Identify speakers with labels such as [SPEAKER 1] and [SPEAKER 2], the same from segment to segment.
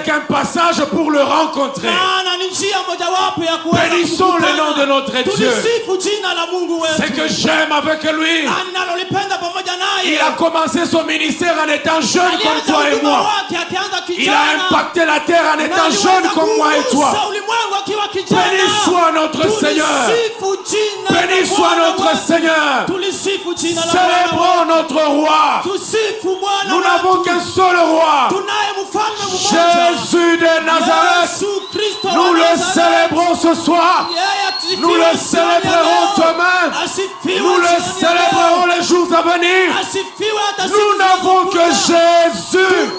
[SPEAKER 1] avec un passage pour le rencontrer. Bénissons le nom de notre Dieu. C'est que j'aime avec lui. Il a commencé son ministère en étant jeune comme toi et moi. Il a impacté la terre en étant jeune comme moi et toi. Béni soit notre Seigneur. Béni soit notre Seigneur. Célébrons notre roi. Nous n'avons qu'un seul roi. Jésus de Nazareth. Nous le célébrons ce soir. Nous le célébrerons demain. Nous le célébrerons les jours à venir. Nous n'avons que Jésus.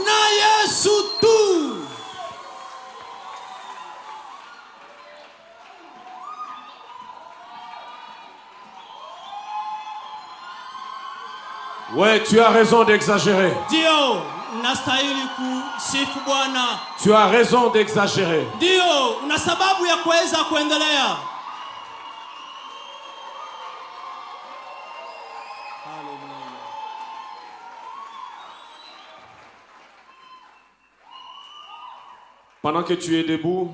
[SPEAKER 1] Ouais, tu as raison d'exagérer. Tu as raison d'exagérer. Pendant que tu es debout,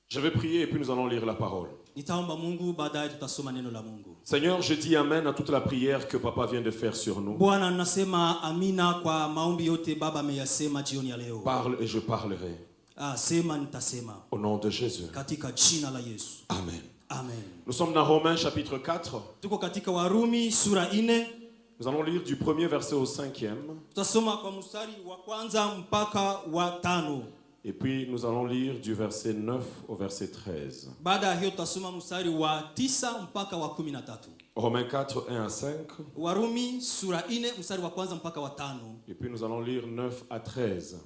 [SPEAKER 1] je vais prier et puis nous allons lire la parole. Seigneur, je dis amen à toute la prière que Papa vient de faire sur nous. Parle et je parlerai. Au nom de Jésus. Amen.
[SPEAKER 2] Amen.
[SPEAKER 1] Nous sommes dans Romains chapitre 4. Nous allons lire du premier verset au 5e. Et puis nous allons lire du verset 9 au verset 13. Romains 4, 1 à 5. Et puis nous allons lire 9 à 13.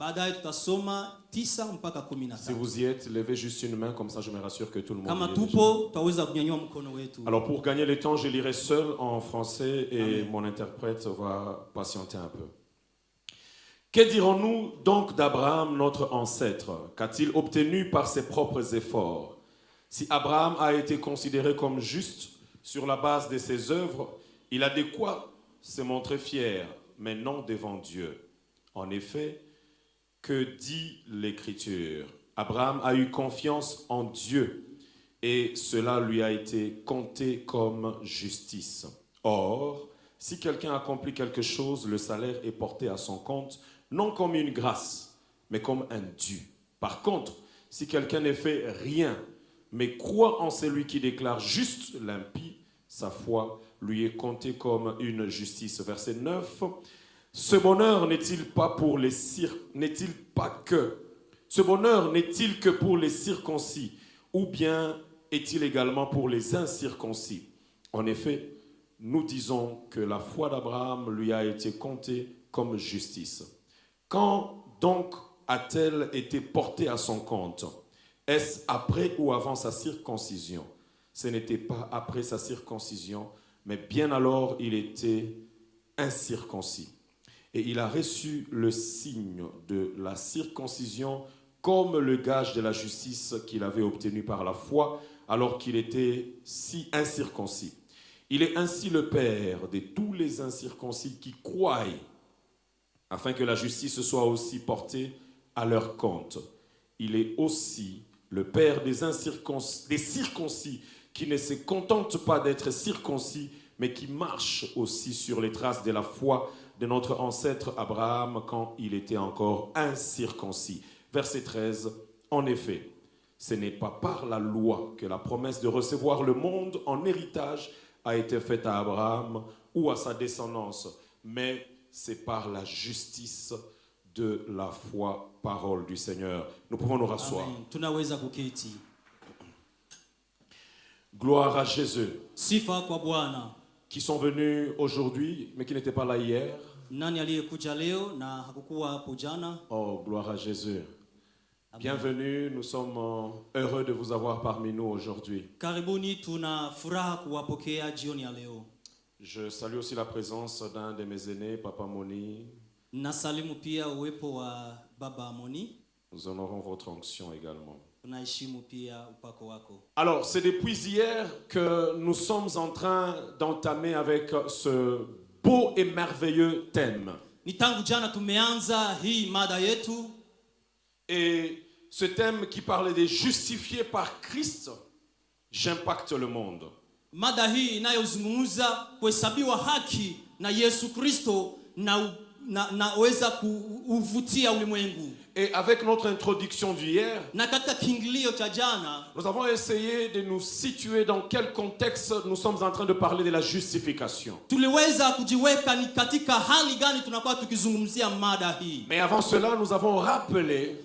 [SPEAKER 1] Si vous y êtes, levez juste une main, comme ça je me rassure que tout le monde y est. Alors pour gagner le temps, je lirai seul en français et Amen. Mon interprète va patienter un peu. Que dirons-nous donc d'Abraham, notre ancêtre? Qu'a-t-il obtenu par ses propres efforts? Si Abraham a été considéré comme juste sur la base de ses œuvres, il a de quoi se montrer fier, mais non devant Dieu. En effet, que dit l'Écriture? Abraham a eu confiance en Dieu et cela lui a été compté comme justice. Or, si quelqu'un accomplit quelque chose, le salaire est porté à son compte, non comme une grâce, mais comme un dû. Par contre, si quelqu'un ne fait rien, mais croit en celui qui déclare juste l'impie, sa foi lui est comptée comme une justice. Verset 9. Ce bonheur n'est-il pas que pour les circoncis, ou bien est-il également pour les incirconcis? En effet, nous disons que la foi d'Abraham lui a été comptée comme justice. Quand donc a-t-elle été portée à son compte? Est-ce après ou avant sa circoncision? Ce n'était pas après sa circoncision, mais bien alors il était incirconcis. Et il a reçu le signe de la circoncision comme le gage de la justice qu'il avait obtenu par la foi, alors qu'il était si incirconcis. Il est ainsi le père de tous les incirconcis qui croient, afin que la justice soit aussi portée à leur compte. Il est aussi le père des circoncis qui ne se contentent pas d'être circoncis, mais qui marchent aussi sur les traces de la foi de notre ancêtre Abraham quand il était encore incirconcis. Verset 13, en effet, ce n'est pas par la loi que la promesse de recevoir le monde en héritage a été faite à Abraham ou à sa descendance, mais c'est par la justice de la foi, parole du Seigneur. Nous pouvons nous rasseoir. Gloire à Jésus. Qui sont venus aujourd'hui, mais qui n'étaient pas là hier. Oh, gloire à Jésus. Bienvenue, nous sommes heureux de vous avoir parmi nous aujourd'hui. Je salue aussi la présence d'un de mes aînés, Papa Moni. Nous honorons votre onction également. Alors, c'est depuis hier que nous sommes en train d'entamer avec ce beau et merveilleux thème.
[SPEAKER 2] Ni tangu jana tumeanza hii mada yetu.
[SPEAKER 1] Et ce thème qui parle de justifiés par Christ, j'impacte le monde.
[SPEAKER 2] Mada hii inayozungumza kuhesabiwa haki na Yesu Kristo naweza kuvutia ulimwengu.
[SPEAKER 1] Et avec notre introduction d'hier,
[SPEAKER 2] Na katika kiingilio cha jana,
[SPEAKER 1] nous avons essayé de nous situer dans quel contexte nous sommes en train de parler de la justification.
[SPEAKER 2] tuliweza kujiweka ni katika hali gani tunakuwa tukizungumzia mada hii.
[SPEAKER 1] Mais avant cela, nous avons rappelé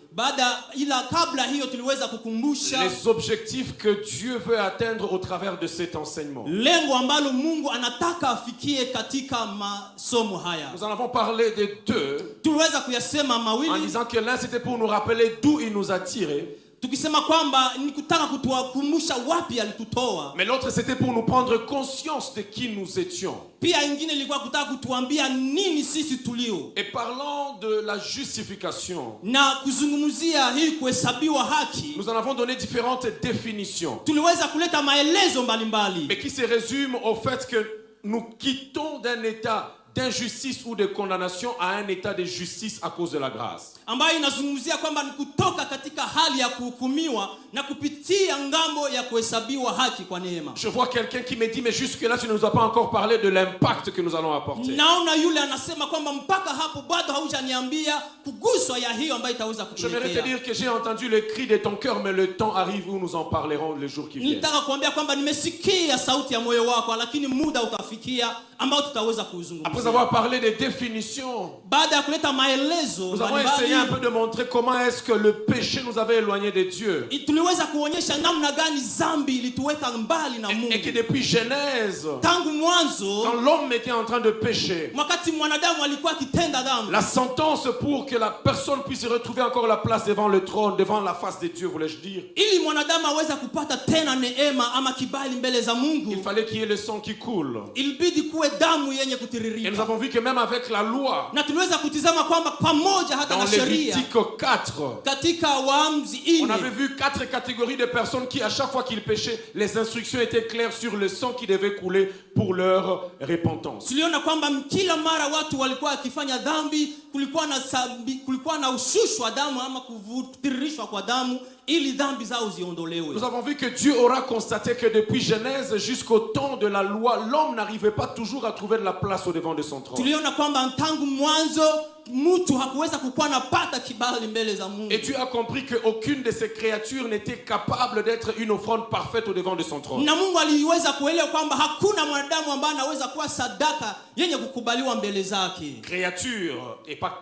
[SPEAKER 2] Kabla hiyo tuliweza kukumbusha
[SPEAKER 1] les objectifs que Dieu veut atteindre au travers de cet enseignement.
[SPEAKER 2] lengo ambalo Mungu anataka afikie katika masomo haya.
[SPEAKER 1] Nous en avons parlé de deux,
[SPEAKER 2] Tuliweza kuyasema
[SPEAKER 1] en
[SPEAKER 2] mawili,
[SPEAKER 1] disant que l'un c'était pour nous rappeler d'où il nous a tirés,
[SPEAKER 2] tukisema kwamba ni kutaka kutukumbusha wapi alitutoa.
[SPEAKER 1] mais l'autre c'était pour nous prendre conscience de qui nous étions.
[SPEAKER 2] Pia ingine ilikuwa kutaka kutuambia nini sisi tulio.
[SPEAKER 1] Et parlant de la justification,
[SPEAKER 2] Na kuzungumzia hii kuhesabiwa haki,
[SPEAKER 1] nous en avons donné différentes définitions,
[SPEAKER 2] tuliweza kuleta maelezo mbalimbali,
[SPEAKER 1] mais qui se résument au fait que nous quittons d'un état d'injustice ou de condamnation à un état de justice à cause de la grâce.
[SPEAKER 2] ambayo inazungumzia kwamba ni kutoka katika hali ya kuhukumiwa na kupitia ngambo ya kuhesabiwa haki kwa neema.
[SPEAKER 1] Je vois quelqu'un qui me dit, mais jusque-là, tu ne nous as pas encore parlé de l'impact que nous allons apporter.
[SPEAKER 2] Naona yule anasema kwamba mpaka hapo bado haujaniambia kuguswa ya hiyo ambayo itaweza
[SPEAKER 1] J'aimerais te
[SPEAKER 2] kutuletea.
[SPEAKER 1] dire que j'ai entendu le cri de ton cœur, mais le temps arrive où nous en parlerons les jours qui viennent.
[SPEAKER 2] Nitaka kuambia kwamba nimesikia sauti ya moyo wako, lakini muda utafikia ambao tutaweza
[SPEAKER 1] Après
[SPEAKER 2] kuzungumzia.
[SPEAKER 1] avoir parlé des définitions,
[SPEAKER 2] Baada ya kuleta maelezo
[SPEAKER 1] nous avons essayé un peu
[SPEAKER 2] mbalimbali,
[SPEAKER 1] de montrer comment est-ce que le péché nous avait éloignés de Dieu.
[SPEAKER 2] tuliweza kuonyesha namna gani dhambi ilituweka mbali na
[SPEAKER 1] Et que
[SPEAKER 2] Mungu.
[SPEAKER 1] depuis Genèse,
[SPEAKER 2] Tangu mwanzo,
[SPEAKER 1] quand l'homme était en train de pécher,
[SPEAKER 2] wakati mwanadamu alikuwa akitenda dhambi,
[SPEAKER 1] la sentence pour que la personne puisse retrouver encore la place devant le trône, devant la face de Dieu, voulais-je dire,
[SPEAKER 2] ili mwanadamu aweze kupata tena neema ama kibali mbele za
[SPEAKER 1] il
[SPEAKER 2] Mungu,
[SPEAKER 1] fallait qu'il y ait le sang qui coule.
[SPEAKER 2] ilibidi kuwe damu yenye
[SPEAKER 1] Et nous
[SPEAKER 2] kutiririka.
[SPEAKER 1] avons vu que même avec la loi,
[SPEAKER 2] Na tuliweza kutizama kwamba pamoja hata
[SPEAKER 1] dans
[SPEAKER 2] na sheria
[SPEAKER 1] Lévitique 4,
[SPEAKER 2] katika Waamuzi
[SPEAKER 1] on avait
[SPEAKER 2] 4,
[SPEAKER 1] vu 4 catégories de personnes qui, à chaque fois qu'ils péchaient, les instructions étaient claires sur le sang qui devait couler pour leur repentance.
[SPEAKER 2] tuliona kwamba kila mara watu walikuwa wakifanya dhambi, kulikuwa na ushushu wa damu ama kutiririshwa kwa damu ili dhambi zao ziondolewe.
[SPEAKER 1] Nous avons vu que Dieu aura constaté que depuis Genèse jusqu'au temps de la loi, l'homme n'arrivait pas toujours à trouver de la place au devant de son trône.
[SPEAKER 2] Tuliona kwamba tangu mwanzo mtu hakuweza kukuwa napata kibali mbele za Mungu.
[SPEAKER 1] Et Dieu a compris qu'aucune de ces créatures n'était capable d'être une offrande parfaite au devant de son trône.
[SPEAKER 2] Na Mungu aliweza kuelewa kwamba hakuna mwanadamu ambaye anaweza kuwa sadaka yenye kukubaliwa mbele zake.
[SPEAKER 1] Créature et pas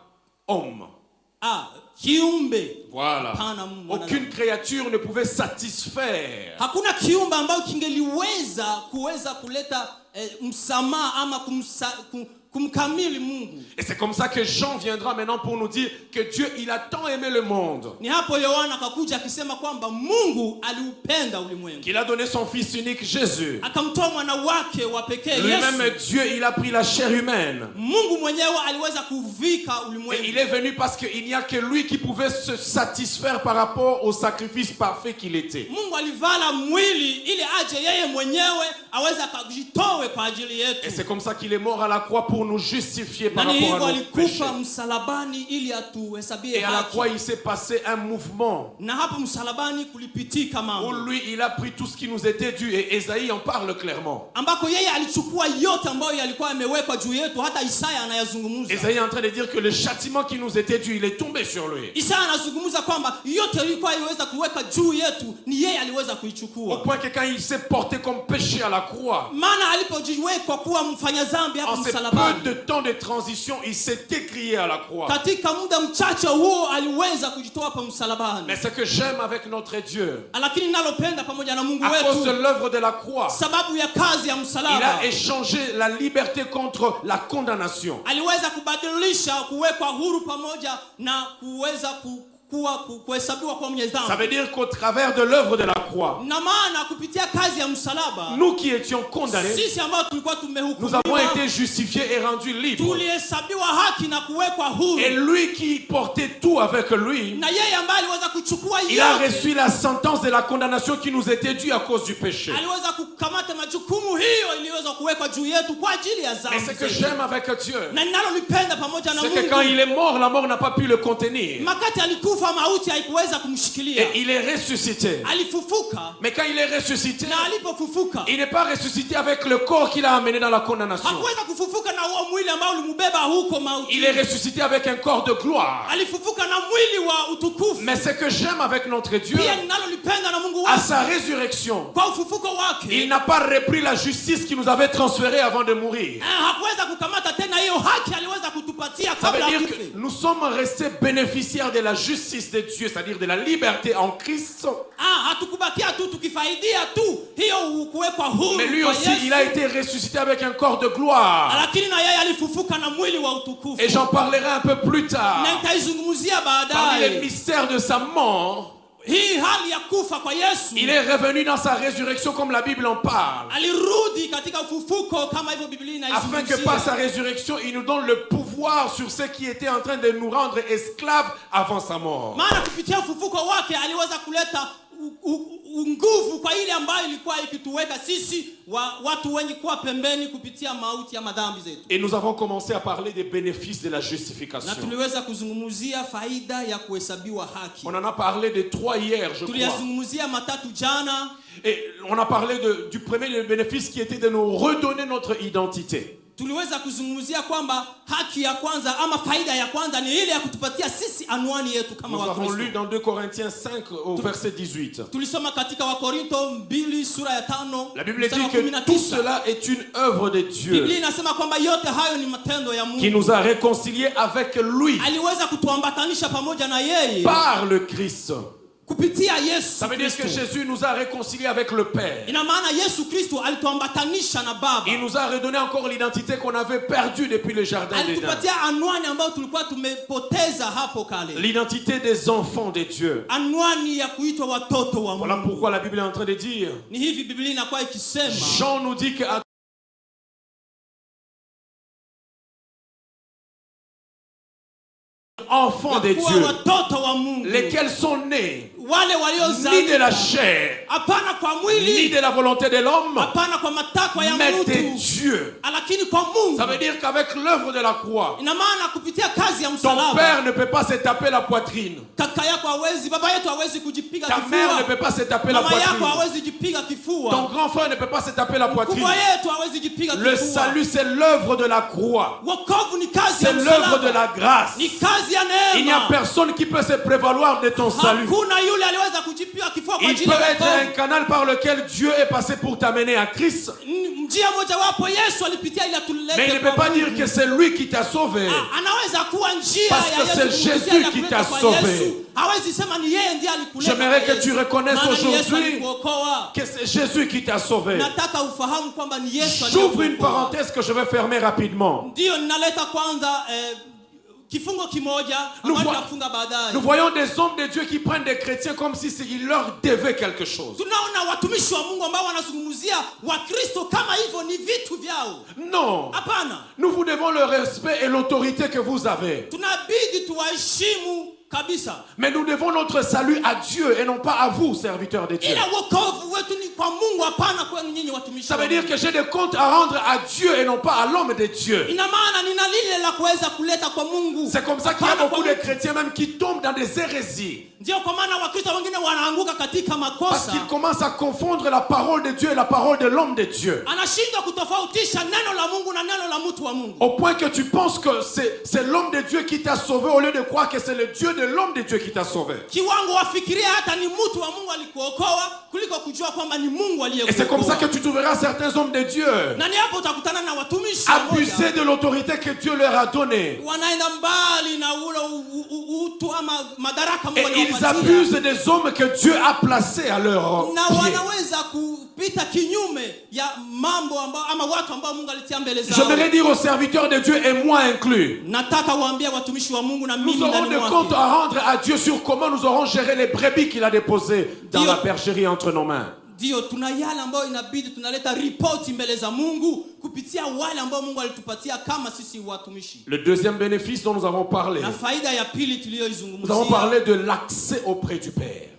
[SPEAKER 1] homme.
[SPEAKER 2] Kiumbe.
[SPEAKER 1] Voilà.
[SPEAKER 2] Hapana Mungu.
[SPEAKER 1] Aucune créature ne pouvait satisfaire.
[SPEAKER 2] Hakuna kiumbe ambayo kingeliweza kuweza kuleta msamaha ama kumkamili Mungu.
[SPEAKER 1] Et c'est comme ça que Jean viendra maintenant pour nous dire que Dieu, il a tant aimé le monde,
[SPEAKER 2] Ni hapo Yohana akakuja akisema kwamba Mungu aliupenda ulimwengu,
[SPEAKER 1] qu'il a donné son fils unique Jésus.
[SPEAKER 2] akamtoa mwana wake wa pekee
[SPEAKER 1] Lui-même,
[SPEAKER 2] Yesu.
[SPEAKER 1] Dieu, il a pris la chair humaine.
[SPEAKER 2] Mungu mwenyewe aliweza kuvika
[SPEAKER 1] Et
[SPEAKER 2] ulimwengu.
[SPEAKER 1] il est venu parce qu'il n'y a que lui qui pouvait se satisfaire par rapport au sacrifice parfait qu'il était.
[SPEAKER 2] Mungu alivala mwili ili aje yeye mwenyewe aweze akajitoe kwa ajili
[SPEAKER 1] Et
[SPEAKER 2] yetu.
[SPEAKER 1] c'est comme ça qu'il est mort à la croix pour nous justifier par
[SPEAKER 2] Na ni
[SPEAKER 1] rapport
[SPEAKER 2] hivyo
[SPEAKER 1] à nos péchés.
[SPEAKER 2] alikufa msalabani ili atuhesabie
[SPEAKER 1] Et à la
[SPEAKER 2] haki.
[SPEAKER 1] croix, il s'est passé un mouvement
[SPEAKER 2] Na hapo msalabani kulipitika
[SPEAKER 1] où
[SPEAKER 2] mambo
[SPEAKER 1] lui, il a pris tout ce qui nous était dû. Et Ésaïe en parle clairement.
[SPEAKER 2] ambako yeye alichukua yote ambayo yalikuwa yamewekwa juu yetu. Hata Isaya anayazungumza.
[SPEAKER 1] Ésaïe est en train de dire que le châtiment qui nous était dû, il est tombé sur lui.
[SPEAKER 2] Isaya anazungumza kwamba yote ilikuwa iweza kuweka juu yetu ni yeye aliweza
[SPEAKER 1] Au
[SPEAKER 2] kuichukua.
[SPEAKER 1] point que quand il s'est porté comme péché à la croix,
[SPEAKER 2] Maana alipojiwekwa kuwa mfanya dhambi hapo
[SPEAKER 1] en ce peu
[SPEAKER 2] msalabani,
[SPEAKER 1] de temps de transition, il s'est écrié à la croix.
[SPEAKER 2] katika muda mchache huo aliweza kujitoa hapo msalabani.
[SPEAKER 1] Mais ce que j'aime avec notre Dieu,
[SPEAKER 2] Lakini ninalopenda pamoja na Mungu
[SPEAKER 1] à cause de
[SPEAKER 2] wetu,
[SPEAKER 1] l'œuvre de la croix,
[SPEAKER 2] sababu ya kazi ya
[SPEAKER 1] il
[SPEAKER 2] msalaba,
[SPEAKER 1] a échangé la liberté contre la condamnation.
[SPEAKER 2] aliweza kubadilisha kuwekwa huru pamoja na kuweza kuhesabiwa kwa mwenye dhambi.
[SPEAKER 1] Ça veut dire qu'au travers de l'œuvre de la croix,
[SPEAKER 2] Na maana kupitia kazi ya msalaba,
[SPEAKER 1] nous qui étions condamnés,
[SPEAKER 2] sisi ambao tulikuwa
[SPEAKER 1] nous
[SPEAKER 2] tumehukumiwa,
[SPEAKER 1] avons été justifiés et rendus libres.
[SPEAKER 2] tulihesabiwa haki na kuwekwa huru.
[SPEAKER 1] Et lui qui portait tout avec lui,
[SPEAKER 2] Na yeye ambaye aliweza kuchukua
[SPEAKER 1] il a
[SPEAKER 2] yote,
[SPEAKER 1] reçu la sentence de la condamnation qui nous était due à cause du péché.
[SPEAKER 2] aliweza kukamata tupate majukumu hiyo iliyoweza kuwekwa juu yetu kwa ajili ya
[SPEAKER 1] Et
[SPEAKER 2] dhambi
[SPEAKER 1] ce que
[SPEAKER 2] zetu.
[SPEAKER 1] j'aime avec Dieu,
[SPEAKER 2] Na ninalolipenda pamoja na
[SPEAKER 1] c'est que quand
[SPEAKER 2] Mungu,
[SPEAKER 1] il est mort, la mort n'a pas pu le contenir.
[SPEAKER 2] makati alikufa mauti haikuweza kumshikilia.
[SPEAKER 1] Et il est ressuscité.
[SPEAKER 2] Alifufuka,
[SPEAKER 1] Mais quand il est ressuscité,
[SPEAKER 2] na alipofufuka
[SPEAKER 1] il n'est pas ressuscité avec le corps qu'il a amené dans la condamnation.
[SPEAKER 2] hakuweza kufufuka na huo mwili ambao ulimbeba huko mauti.
[SPEAKER 1] Il est ressuscité avec un corps de gloire.
[SPEAKER 2] Alifufuka na mwili wa utukufu.
[SPEAKER 1] Mais ce que j'aime avec notre Dieu,
[SPEAKER 2] Pia ninalolipenda na Mungu
[SPEAKER 1] à
[SPEAKER 2] wangu,
[SPEAKER 1] sa résurrection,
[SPEAKER 2] kwa ufufuko
[SPEAKER 1] il
[SPEAKER 2] wake
[SPEAKER 1] n'a pas repris la justice qu'il nous avait transférée avant de mourir.
[SPEAKER 2] hakuweza kukamata tena hiyo haki aliweza kutupatia
[SPEAKER 1] Ça veut
[SPEAKER 2] kabla
[SPEAKER 1] dire
[SPEAKER 2] akufe.
[SPEAKER 1] que nous sommes restés bénéficiaires de la justice de Dieu, c'est-à-dire de la liberté en Christ.
[SPEAKER 2] Hatukubakia tu tukifaidia tu hiyo kuwekwa huru
[SPEAKER 1] Mais lui
[SPEAKER 2] kwa
[SPEAKER 1] aussi,
[SPEAKER 2] Yesu.
[SPEAKER 1] il a été ressuscité avec un corps de gloire.
[SPEAKER 2] Lakini na yeye alifufuka na mwili wa utukufu.
[SPEAKER 1] Et j'en parlerai un peu plus tard.
[SPEAKER 2] Na nitaizungumzia
[SPEAKER 1] Parmi les
[SPEAKER 2] baadaye
[SPEAKER 1] mystères de sa mort,
[SPEAKER 2] hii hali ya kufa kwa Yesu.
[SPEAKER 1] il est revenu dans sa résurrection comme la Bible en parle.
[SPEAKER 2] Alirudi katika ufufuko kama hivyo Biblia
[SPEAKER 1] Afin que par sa
[SPEAKER 2] inaizungumzia.
[SPEAKER 1] résurrection, il nous donne le pouvoir sur ceux qui étaient en train de nous rendre esclaves avant sa mort.
[SPEAKER 2] Maana kupitia ufufuko wake aliweza kuleta nguvu kwa ile ambayo ilikuwa ikituweka sisi watu wenye kuwa pembeni kupitia mauti ya madhambi zetu.
[SPEAKER 1] Et nous avons commencé à parler des bénéfices de la justification.
[SPEAKER 2] Na tuliweza kuzungumzia faida ya kuhesabiwa haki.
[SPEAKER 1] On en a parlé de 3 hier, je crois.
[SPEAKER 2] Tuliyazungumzia matatu jana.
[SPEAKER 1] Et on a parlé du premier bénéfice qui était de nous redonner notre identité.
[SPEAKER 2] Tuliweza kuzungumzia kwamba haki ya kwanza ama faida ya kwanza ni ile ya kutupatia sisi anwani yetu kama
[SPEAKER 1] Nous avons lu
[SPEAKER 2] Wakristo.
[SPEAKER 1] dans 2 Corinthiens 5 au verset 18.
[SPEAKER 2] Tulisoma katika Wakorinto 2 sura ya 5.
[SPEAKER 1] La Bible dit que tout cela est une œuvre de Dieu
[SPEAKER 2] Biblia inasema kwamba yote hayo ni matendo ya
[SPEAKER 1] qui
[SPEAKER 2] Mungu.
[SPEAKER 1] nous a réconciliés avec lui
[SPEAKER 2] Aliweza kutuambatanisha pamoja na yeye
[SPEAKER 1] par le Christ.
[SPEAKER 2] kupitia Yesu.
[SPEAKER 1] Ça veut dire que Jésus nous a réconciliés avec le Père.
[SPEAKER 2] Ina maana Yesu Kristo alituambatanisha na Baba.
[SPEAKER 1] Il nous a redonné encore l'identité qu'on avait perdue depuis le jardin d'Éden.
[SPEAKER 2] Alitupatia anwani ambayo tulikuwa tumepoteza hapo kale.
[SPEAKER 1] L'identité des enfants de Dieu.
[SPEAKER 2] Anwani ya kuitwa watoto wa
[SPEAKER 1] Voilà
[SPEAKER 2] Mungu.
[SPEAKER 1] pourquoi la Bible est en train de dire.
[SPEAKER 2] Ni hivi Biblia inakuwa ikisema.
[SPEAKER 1] Jean nous dit que enfants de
[SPEAKER 2] kuwa
[SPEAKER 1] Dieu,
[SPEAKER 2] watoto wa Mungu.
[SPEAKER 1] lesquels sont nés
[SPEAKER 2] Wale
[SPEAKER 1] ni de
[SPEAKER 2] waliozaliwa
[SPEAKER 1] la chair,
[SPEAKER 2] hapana kwa
[SPEAKER 1] ni
[SPEAKER 2] mwili,
[SPEAKER 1] de la volonté de l'homme,
[SPEAKER 2] hapana kwa matakwa ya
[SPEAKER 1] mais de
[SPEAKER 2] mtu,
[SPEAKER 1] Dieu.
[SPEAKER 2] lakini kwa Mungu.
[SPEAKER 1] Ça veut dire qu'avec l'œuvre de la croix,
[SPEAKER 2] Ina maana kupitia kazi ya
[SPEAKER 1] ton
[SPEAKER 2] msalaba.
[SPEAKER 1] père ne peut pas se taper la poitrine.
[SPEAKER 2] Kaka yako hawezi, baba yetu hawezi kujipiga
[SPEAKER 1] Ta mère ne
[SPEAKER 2] kifua.
[SPEAKER 1] peut pas se taper la
[SPEAKER 2] Mama yako
[SPEAKER 1] poitrine.
[SPEAKER 2] hawezi jipiga
[SPEAKER 1] Ton
[SPEAKER 2] kifua.
[SPEAKER 1] grand frère ne peut pas se taper la poitrine.
[SPEAKER 2] Kubwa yetu hawezi jipiga
[SPEAKER 1] Le
[SPEAKER 2] kifua.
[SPEAKER 1] salut, c'est l'œuvre de la croix.
[SPEAKER 2] Wokovu ni kazi
[SPEAKER 1] C'est
[SPEAKER 2] ya
[SPEAKER 1] l'œuvre de la
[SPEAKER 2] msalaba.
[SPEAKER 1] grâce.
[SPEAKER 2] Ni kazi ya
[SPEAKER 1] Il n'y a
[SPEAKER 2] neema.
[SPEAKER 1] personne qui peut se prévaloir de ton salut.
[SPEAKER 2] Hakuna yule aliweza kujipiga kifua kwa
[SPEAKER 1] Il
[SPEAKER 2] ajili
[SPEAKER 1] peut
[SPEAKER 2] ya
[SPEAKER 1] être un
[SPEAKER 2] wokovu.
[SPEAKER 1] canal par lequel Dieu est passé pour t'amener à Christ.
[SPEAKER 2] Njia moja wapo Yesu alipitia ili atulete
[SPEAKER 1] Mais il ne peut
[SPEAKER 2] kwa
[SPEAKER 1] pas dire
[SPEAKER 2] Mungu.
[SPEAKER 1] que c'est lui qui t'a sauvé.
[SPEAKER 2] Anaweza kuwa njia
[SPEAKER 1] Parce
[SPEAKER 2] ya
[SPEAKER 1] que
[SPEAKER 2] Yesu
[SPEAKER 1] c'est
[SPEAKER 2] kumwezesha
[SPEAKER 1] Jésus qui
[SPEAKER 2] kuleta
[SPEAKER 1] t'a
[SPEAKER 2] kwa
[SPEAKER 1] sauvé.
[SPEAKER 2] Yesu. Hawezi sema ni yeye ndiye alikuleta
[SPEAKER 1] J'aimerais
[SPEAKER 2] kwa
[SPEAKER 1] que tu
[SPEAKER 2] Yesu.
[SPEAKER 1] reconnaisses
[SPEAKER 2] Maana ni Yesu
[SPEAKER 1] aujourd'hui
[SPEAKER 2] alikuokoa.
[SPEAKER 1] que c'est Jésus qui t'a sauvé.
[SPEAKER 2] Nataka ufahamu kwamba ni Yesu
[SPEAKER 1] J'ouvre une
[SPEAKER 2] aliyekuokoa.
[SPEAKER 1] parenthèse que je vais fermer rapidement.
[SPEAKER 2] Ndio ninaleta kwanza kifungo kimoja
[SPEAKER 1] Nous
[SPEAKER 2] ambacho
[SPEAKER 1] vo-
[SPEAKER 2] tutafunga baadaye.
[SPEAKER 1] Nous voyons des hommes de Dieu qui prennent des chrétiens comme si il leur devait quelque chose.
[SPEAKER 2] Tunaona watumishi wa Mungu ambao wanazungumzia Wakristo kama hivyo ni vitu vyao.
[SPEAKER 1] Non.
[SPEAKER 2] Hapana.
[SPEAKER 1] Nous vous devons le respect et l'autorité que vous avez.
[SPEAKER 2] Tunabidi tuwaheshimu kabisa.
[SPEAKER 1] Mais nous devons notre salut à Dieu et non pas à vous, serviteurs de Dieu.
[SPEAKER 2] Ila wokovu wetu ni kwa Mungu, hapana kwenu nyinyi watumishi.
[SPEAKER 1] Ça
[SPEAKER 2] wa
[SPEAKER 1] veut dire
[SPEAKER 2] Mungu.
[SPEAKER 1] que j'ai des comptes à rendre à Dieu et non pas à l'homme de Dieu.
[SPEAKER 2] Ina maana nina lile la kuweza kuleta kwa Mungu.
[SPEAKER 1] C'est comme ça qu'il y a
[SPEAKER 2] Hapana
[SPEAKER 1] beaucoup
[SPEAKER 2] kwa
[SPEAKER 1] de
[SPEAKER 2] Mungu.
[SPEAKER 1] chrétiens même qui tombent dans des hérésies.
[SPEAKER 2] Ndio kwa maana Wakristo wengine wanaanguka katika
[SPEAKER 1] Parce
[SPEAKER 2] makosa.
[SPEAKER 1] qu'ils commencent à confondre la parole de Dieu et la parole de l'homme de Dieu.
[SPEAKER 2] Anashindwa kutofautisha neno la Mungu na neno la mtu wa Mungu.
[SPEAKER 1] Au point que tu penses que c'est l'homme de Dieu qui t'a sauvé au lieu de croire que c'est le Dieu de l'homme de Dieu qui t'a sauvé.
[SPEAKER 2] Kiwango wafikiria hata ni mtu wa Mungu alikuokoa kuliko kujua kwamba ni Mungu
[SPEAKER 1] Et c'est comme ça que
[SPEAKER 2] aliyekuokoa.
[SPEAKER 1] tu trouveras certains hommes de Dieu
[SPEAKER 2] Na ni hapo utakutana na watumishi wamoja.
[SPEAKER 1] abuser de l'autorité que Dieu leur a donnée.
[SPEAKER 2] Wanaenda mbali na ule utu ama madaraka Mungu
[SPEAKER 1] Et ils
[SPEAKER 2] aliyowapatia.
[SPEAKER 1] abusent des hommes que Dieu a placés à leur
[SPEAKER 2] Na
[SPEAKER 1] pied.
[SPEAKER 2] wanaweza kupita kinyume ya mambo ambao ama watu ambao Mungu alitia mbele zao.
[SPEAKER 1] J'aimerais dire aux serviteurs de Dieu et moi inclus,
[SPEAKER 2] Nataka waambie watumishi wa Mungu na mimi
[SPEAKER 1] nous aurons
[SPEAKER 2] ndani
[SPEAKER 1] des
[SPEAKER 2] mwake.
[SPEAKER 1] comptes à rendre à Dieu sur comment nous aurons géré les brebis qu'il a déposées dans
[SPEAKER 2] Dieu.
[SPEAKER 1] la bergerie entre nos mains.
[SPEAKER 2] Ndio tuna yale ambayo inabidi tunaleta ripoti mbele za Mungu kupitia wale ambao Mungu alitupatia kama sisi watumishi.
[SPEAKER 1] Le deuxième bénéfice dont nous avons parlé,
[SPEAKER 2] Na faida ya pili
[SPEAKER 1] nous avons
[SPEAKER 2] tuliyoizungumzia,
[SPEAKER 1] parlé de l'accès auprès du Père.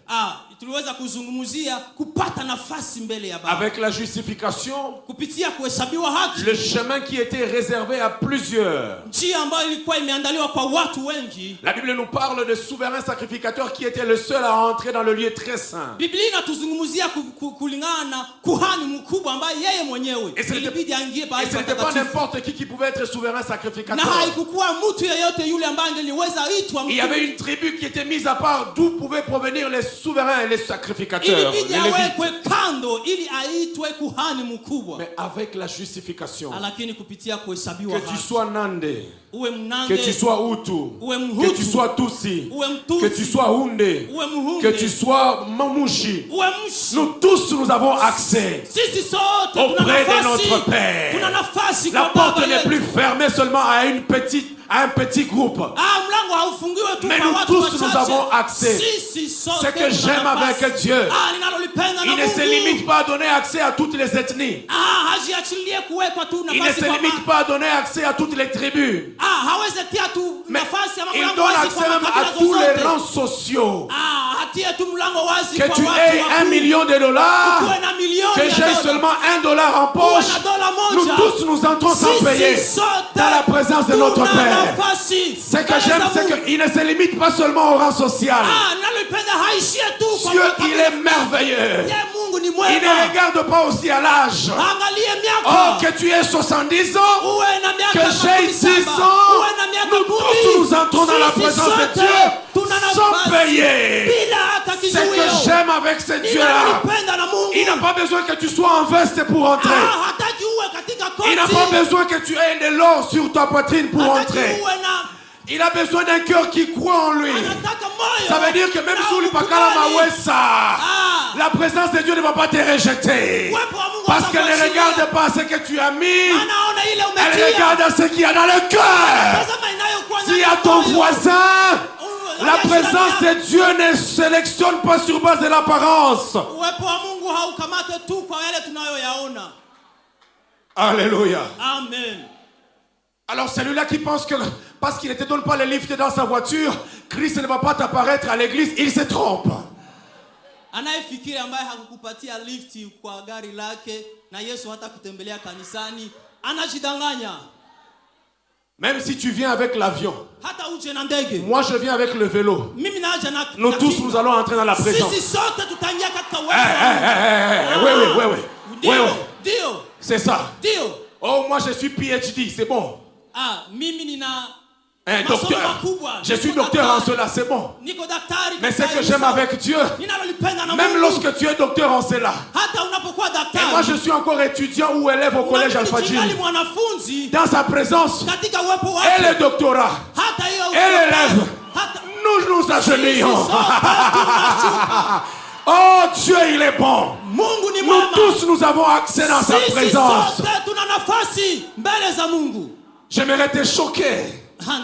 [SPEAKER 2] tuliweza kuzungumzia kupata nafasi mbele ya Baba.
[SPEAKER 1] Avec la justification,
[SPEAKER 2] Kupitia kuhesabiwa haki,
[SPEAKER 1] le chemin qui était réservé à plusieurs.
[SPEAKER 2] njia ambayo ilikuwa imeandaliwa kwa watu wengi.
[SPEAKER 1] La Bible nous parle de souverain sacrificateur qui était le seul à entrer dans le lieu très saint.
[SPEAKER 2] Biblia inatuzungumzia kulingana na kuhani mkubwa ambaye yeye mwenyewe ilibidi aingie
[SPEAKER 1] Et
[SPEAKER 2] pale
[SPEAKER 1] ce n'était pas
[SPEAKER 2] patakatifu.
[SPEAKER 1] n'importe qui pouvait être souverain
[SPEAKER 2] Na
[SPEAKER 1] sacrificateur.
[SPEAKER 2] haikukuwa mtu yeyote yule ambaye angeliweza itwa
[SPEAKER 1] Il y avait une tribu qui était mise à part d'où pouvaient provenir les souverains et les sacrificateurs.
[SPEAKER 2] ilibidi
[SPEAKER 1] les Lévites.
[SPEAKER 2] awekwe kando ili aitwe kuhani mkubwa.
[SPEAKER 1] Mais avec la justification,
[SPEAKER 2] Lakini kupitia kuhesabiwa
[SPEAKER 1] que tu
[SPEAKER 2] haki,
[SPEAKER 1] sois Nande,
[SPEAKER 2] uwe
[SPEAKER 1] que
[SPEAKER 2] Mnande,
[SPEAKER 1] tu sois Hutu,
[SPEAKER 2] uwe
[SPEAKER 1] que
[SPEAKER 2] Mhutu,
[SPEAKER 1] tu sois Tutsi,
[SPEAKER 2] uwe
[SPEAKER 1] que tu
[SPEAKER 2] Mtutsi,
[SPEAKER 1] sois Hunde,
[SPEAKER 2] uwe Mhunde,
[SPEAKER 1] que tu sois Mamushi,
[SPEAKER 2] uwe Mshi.
[SPEAKER 1] nous tous nous avons accès
[SPEAKER 2] Sisi sote tuna
[SPEAKER 1] auprès de
[SPEAKER 2] nafasi,
[SPEAKER 1] notre Père.
[SPEAKER 2] tuna nafasi
[SPEAKER 1] La
[SPEAKER 2] kwa
[SPEAKER 1] porte
[SPEAKER 2] Baba
[SPEAKER 1] n'est
[SPEAKER 2] yetu.
[SPEAKER 1] plus fermée seulement à un petit groupe.
[SPEAKER 2] Mlango haufungiwe tu
[SPEAKER 1] Mais
[SPEAKER 2] kwa
[SPEAKER 1] nous
[SPEAKER 2] watu
[SPEAKER 1] tous,
[SPEAKER 2] wachache.
[SPEAKER 1] nous avons accès.
[SPEAKER 2] Sisi sote
[SPEAKER 1] Ce que
[SPEAKER 2] tuna
[SPEAKER 1] j'aime
[SPEAKER 2] nafasi.
[SPEAKER 1] avec Dieu,
[SPEAKER 2] Ninalolipenda na
[SPEAKER 1] il ne se
[SPEAKER 2] Mungu.
[SPEAKER 1] limite pas à donner accès à toutes les ethnies.
[SPEAKER 2] Hajiachilie kuwekwa tu
[SPEAKER 1] Il ne
[SPEAKER 2] nafasi
[SPEAKER 1] se
[SPEAKER 2] kwa
[SPEAKER 1] limite pas à donner accès à toutes les tribus.
[SPEAKER 2] hawezi tia tu
[SPEAKER 1] Mais
[SPEAKER 2] nafasi ama
[SPEAKER 1] il
[SPEAKER 2] mlango
[SPEAKER 1] donne
[SPEAKER 2] wazi
[SPEAKER 1] accès
[SPEAKER 2] kwa
[SPEAKER 1] même
[SPEAKER 2] makabila
[SPEAKER 1] à tous les
[SPEAKER 2] zozote.
[SPEAKER 1] rangs sociaux.
[SPEAKER 2] Hatie tu mlango wazi
[SPEAKER 1] Que
[SPEAKER 2] kwa
[SPEAKER 1] tu
[SPEAKER 2] watu
[SPEAKER 1] aies
[SPEAKER 2] wakuu.
[SPEAKER 1] 1 million de dollars,
[SPEAKER 2] Uwe na milioni
[SPEAKER 1] que
[SPEAKER 2] ya
[SPEAKER 1] j'ai
[SPEAKER 2] dola.
[SPEAKER 1] seulement $1 en poche,
[SPEAKER 2] Uwe na dola
[SPEAKER 1] nous
[SPEAKER 2] moja.
[SPEAKER 1] tous nous entrons sans
[SPEAKER 2] Sisi
[SPEAKER 1] payer
[SPEAKER 2] sote
[SPEAKER 1] dans la présence de notre
[SPEAKER 2] tuna
[SPEAKER 1] Père.
[SPEAKER 2] nafasi.
[SPEAKER 1] Ce que j'aime, c'est qu'il ne se limite pas seulement au rang social.
[SPEAKER 2] Ninalolipenda haishie tu kwa
[SPEAKER 1] Dieu,
[SPEAKER 2] makabila.
[SPEAKER 1] il est merveilleux.
[SPEAKER 2] Ye Mungu ni
[SPEAKER 1] Il
[SPEAKER 2] mwema.
[SPEAKER 1] ne regarde pas aussi à l'âge.
[SPEAKER 2] Angalie miaka.
[SPEAKER 1] Oh, que tu aies 70 ans,
[SPEAKER 2] Uwe na miaka
[SPEAKER 1] que j'ai 6
[SPEAKER 2] 17.
[SPEAKER 1] ans,
[SPEAKER 2] Uwe na miaka
[SPEAKER 1] nous
[SPEAKER 2] 10.
[SPEAKER 1] tous nous entrons dans la
[SPEAKER 2] Sisi
[SPEAKER 1] présence de
[SPEAKER 2] sote
[SPEAKER 1] Dieu
[SPEAKER 2] tuna
[SPEAKER 1] sans
[SPEAKER 2] nafasi.
[SPEAKER 1] payer.
[SPEAKER 2] Bila hata
[SPEAKER 1] Ce que
[SPEAKER 2] kizuio.
[SPEAKER 1] j'aime avec ce Dieu-là,
[SPEAKER 2] Ninalolipenda na Mungu.
[SPEAKER 1] il n'a pas besoin que tu sois en veste pour entrer.
[SPEAKER 2] Hataki uwe katika koti.
[SPEAKER 1] Il n'a pas besoin que tu aies de l'or sur ta poitrine pour
[SPEAKER 2] Hataki
[SPEAKER 1] entrer.
[SPEAKER 2] uwe na
[SPEAKER 1] Il a besoin d'un cœur qui croit en lui.
[SPEAKER 2] anataka moyo.
[SPEAKER 1] Ça veut dire que même
[SPEAKER 2] na
[SPEAKER 1] si tu
[SPEAKER 2] ukubali.
[SPEAKER 1] la présence de Dieu ne va pas te rejeter.
[SPEAKER 2] Uwepo wa Mungu
[SPEAKER 1] Parce qu'elle ne
[SPEAKER 2] hatakuachilia.
[SPEAKER 1] regarde pas ce que tu as mis,
[SPEAKER 2] Anaona ile
[SPEAKER 1] elle
[SPEAKER 2] umetia.
[SPEAKER 1] regarde ce qu'il y a dans le cœur.
[SPEAKER 2] Tazama inayokuwa
[SPEAKER 1] Si
[SPEAKER 2] ndani
[SPEAKER 1] à
[SPEAKER 2] ya
[SPEAKER 1] ton
[SPEAKER 2] moyo.
[SPEAKER 1] voisin, la
[SPEAKER 2] Angalia
[SPEAKER 1] présence
[SPEAKER 2] jirani
[SPEAKER 1] de Dieu ne sélectionne pas sur base de l'apparence.
[SPEAKER 2] yako. Uwepo wa Mungu haukamate tu kwa yale tunayoyaona.
[SPEAKER 1] Alléluia.
[SPEAKER 2] Amen.
[SPEAKER 1] Alors celui-là qui pense que parce qu'il ne te donne pas le lift dans sa voiture, Christ ne va pas t'apparaître à l'église, il se trompe.
[SPEAKER 2] Anayefikiri ambaye hakukupatia lifti kwa gari lake na Yesu hata kutembelea kanisani anajidanganya.
[SPEAKER 1] Même si tu viens avec l'avion,
[SPEAKER 2] Hata uje na ndege.
[SPEAKER 1] moi je viens avec le vélo.
[SPEAKER 2] Mimi naja na
[SPEAKER 1] Nous
[SPEAKER 2] na
[SPEAKER 1] tous
[SPEAKER 2] kinga.
[SPEAKER 1] nous allons entrer dans la présence.
[SPEAKER 2] Sisi sote tutaingia katika uwepo.
[SPEAKER 1] Oui.
[SPEAKER 2] Ndio.
[SPEAKER 1] C'est ça.
[SPEAKER 2] Ndio.
[SPEAKER 1] Oh, moi je suis PhD, c'est bon.
[SPEAKER 2] Mimi nina
[SPEAKER 1] Un
[SPEAKER 2] masomo
[SPEAKER 1] docteur.
[SPEAKER 2] makubwa.
[SPEAKER 1] Je suis
[SPEAKER 2] Niko
[SPEAKER 1] docteur en
[SPEAKER 2] daktari.
[SPEAKER 1] cela, c'est bon.
[SPEAKER 2] Niko daktari.
[SPEAKER 1] Mais ce
[SPEAKER 2] katika
[SPEAKER 1] que j'aime
[SPEAKER 2] Yesu.
[SPEAKER 1] avec Dieu,
[SPEAKER 2] Ninalolipenda na
[SPEAKER 1] même
[SPEAKER 2] Mungu.
[SPEAKER 1] lorsque tu es docteur en cela,
[SPEAKER 2] Hata unapokuwa
[SPEAKER 1] et
[SPEAKER 2] daktari.
[SPEAKER 1] moi je suis encore étudiant ou élève au collège
[SPEAKER 2] Ungali
[SPEAKER 1] Alpha-Jim,
[SPEAKER 2] mwanafunzi
[SPEAKER 1] dans sa présence,
[SPEAKER 2] katika uwepo
[SPEAKER 1] et
[SPEAKER 2] wake.
[SPEAKER 1] le doctorat,
[SPEAKER 2] Hata hiyo
[SPEAKER 1] et l'élève,
[SPEAKER 2] hata
[SPEAKER 1] nous nous agenouillons.
[SPEAKER 2] Sisi sote tunashuka.
[SPEAKER 1] Oh Dieu, il est bon.
[SPEAKER 2] Mungu ni
[SPEAKER 1] Nous
[SPEAKER 2] mwema.
[SPEAKER 1] tous, nous avons accès dans sa
[SPEAKER 2] Sisi
[SPEAKER 1] présence.
[SPEAKER 2] sote tuna nafasi mbele za Mungu.
[SPEAKER 1] J'aimerais te choquer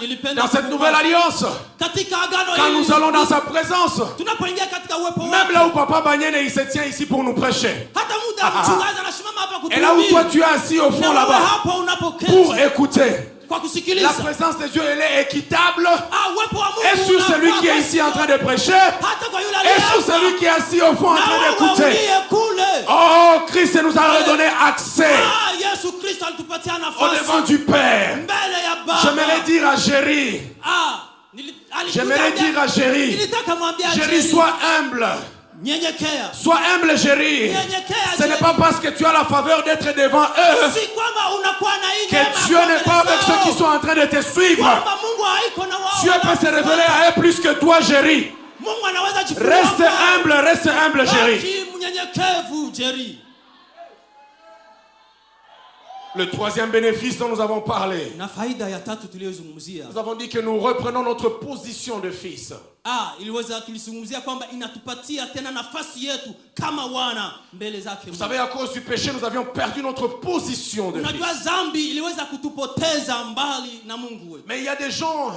[SPEAKER 2] Nilipenda
[SPEAKER 1] dans cette nouvelle alliance.
[SPEAKER 2] katika agano
[SPEAKER 1] Quand
[SPEAKER 2] hili.
[SPEAKER 1] nous allons dans sa présence,
[SPEAKER 2] Tunapoingia katika uwepo
[SPEAKER 1] même
[SPEAKER 2] wake.
[SPEAKER 1] là où Papa Banyene, il se tient ici pour nous prêcher.
[SPEAKER 2] Hata muda mchungaji anasimama hapa
[SPEAKER 1] Et là où
[SPEAKER 2] kutuhubiri.
[SPEAKER 1] toi tu es assis au
[SPEAKER 2] Na
[SPEAKER 1] fond
[SPEAKER 2] wewe
[SPEAKER 1] là-bas
[SPEAKER 2] hapa
[SPEAKER 1] pour
[SPEAKER 2] unapoketi
[SPEAKER 1] écouter.
[SPEAKER 2] kwa
[SPEAKER 1] La
[SPEAKER 2] kusikiliza.
[SPEAKER 1] présence de Dieu, elle est équitable.
[SPEAKER 2] Uwepo wa Mungu.
[SPEAKER 1] Et sur celui qui est
[SPEAKER 2] unakuwa
[SPEAKER 1] ici en train de prêcher,
[SPEAKER 2] hata kwa yule
[SPEAKER 1] et sur
[SPEAKER 2] aliye
[SPEAKER 1] celui qui est assis au fond en
[SPEAKER 2] na
[SPEAKER 1] train
[SPEAKER 2] wewe
[SPEAKER 1] d'écouter.
[SPEAKER 2] uliye kule.
[SPEAKER 1] Oh, Christ nous a redonné accès
[SPEAKER 2] Yesu Kristo alitupatia
[SPEAKER 1] au
[SPEAKER 2] nafasi
[SPEAKER 1] devant du Père.
[SPEAKER 2] mbele ya Baba.
[SPEAKER 1] J'aimerais dire à Géry, j'aimerais dire à Géry,
[SPEAKER 2] nilitaka mwambia
[SPEAKER 1] Géry, sois humble.
[SPEAKER 2] nyenyekea.
[SPEAKER 1] Sois humble, Géry.
[SPEAKER 2] Nyenyekea.
[SPEAKER 1] Ce n'est pas parce que tu as la faveur d'être devant eux
[SPEAKER 2] Si kwamba unakuwa na hii
[SPEAKER 1] que
[SPEAKER 2] neema
[SPEAKER 1] Dieu
[SPEAKER 2] kwa
[SPEAKER 1] n'est pas avec
[SPEAKER 2] mbele
[SPEAKER 1] ceux qui
[SPEAKER 2] zao.
[SPEAKER 1] sont en train de te suivre.
[SPEAKER 2] Kwamba Mungu haiko na wao.
[SPEAKER 1] Dieu peut se révéler à eux plus que toi, Géry.
[SPEAKER 2] Mungu anaweza jifunua
[SPEAKER 1] Reste
[SPEAKER 2] kwao.
[SPEAKER 1] humble, Géry.
[SPEAKER 2] Baki mnyenyekevu, Jerry.
[SPEAKER 1] Le troisième bénéfice dont nous avons parlé,
[SPEAKER 2] Na faida ya tatu tuliyozungumzia.
[SPEAKER 1] nous avons dit que nous reprenons notre position de fils.
[SPEAKER 2] Iliweza tulizungumzia kwamba inatupatia tena nafasi yetu kama wana mbele zake.
[SPEAKER 1] Vous savez, à cause du péché, nous avions perdu notre position de
[SPEAKER 2] Unajua
[SPEAKER 1] fils.
[SPEAKER 2] dhambi iliweza kutupoteza mbali na Mungu wetu.
[SPEAKER 1] Mais il y a des gens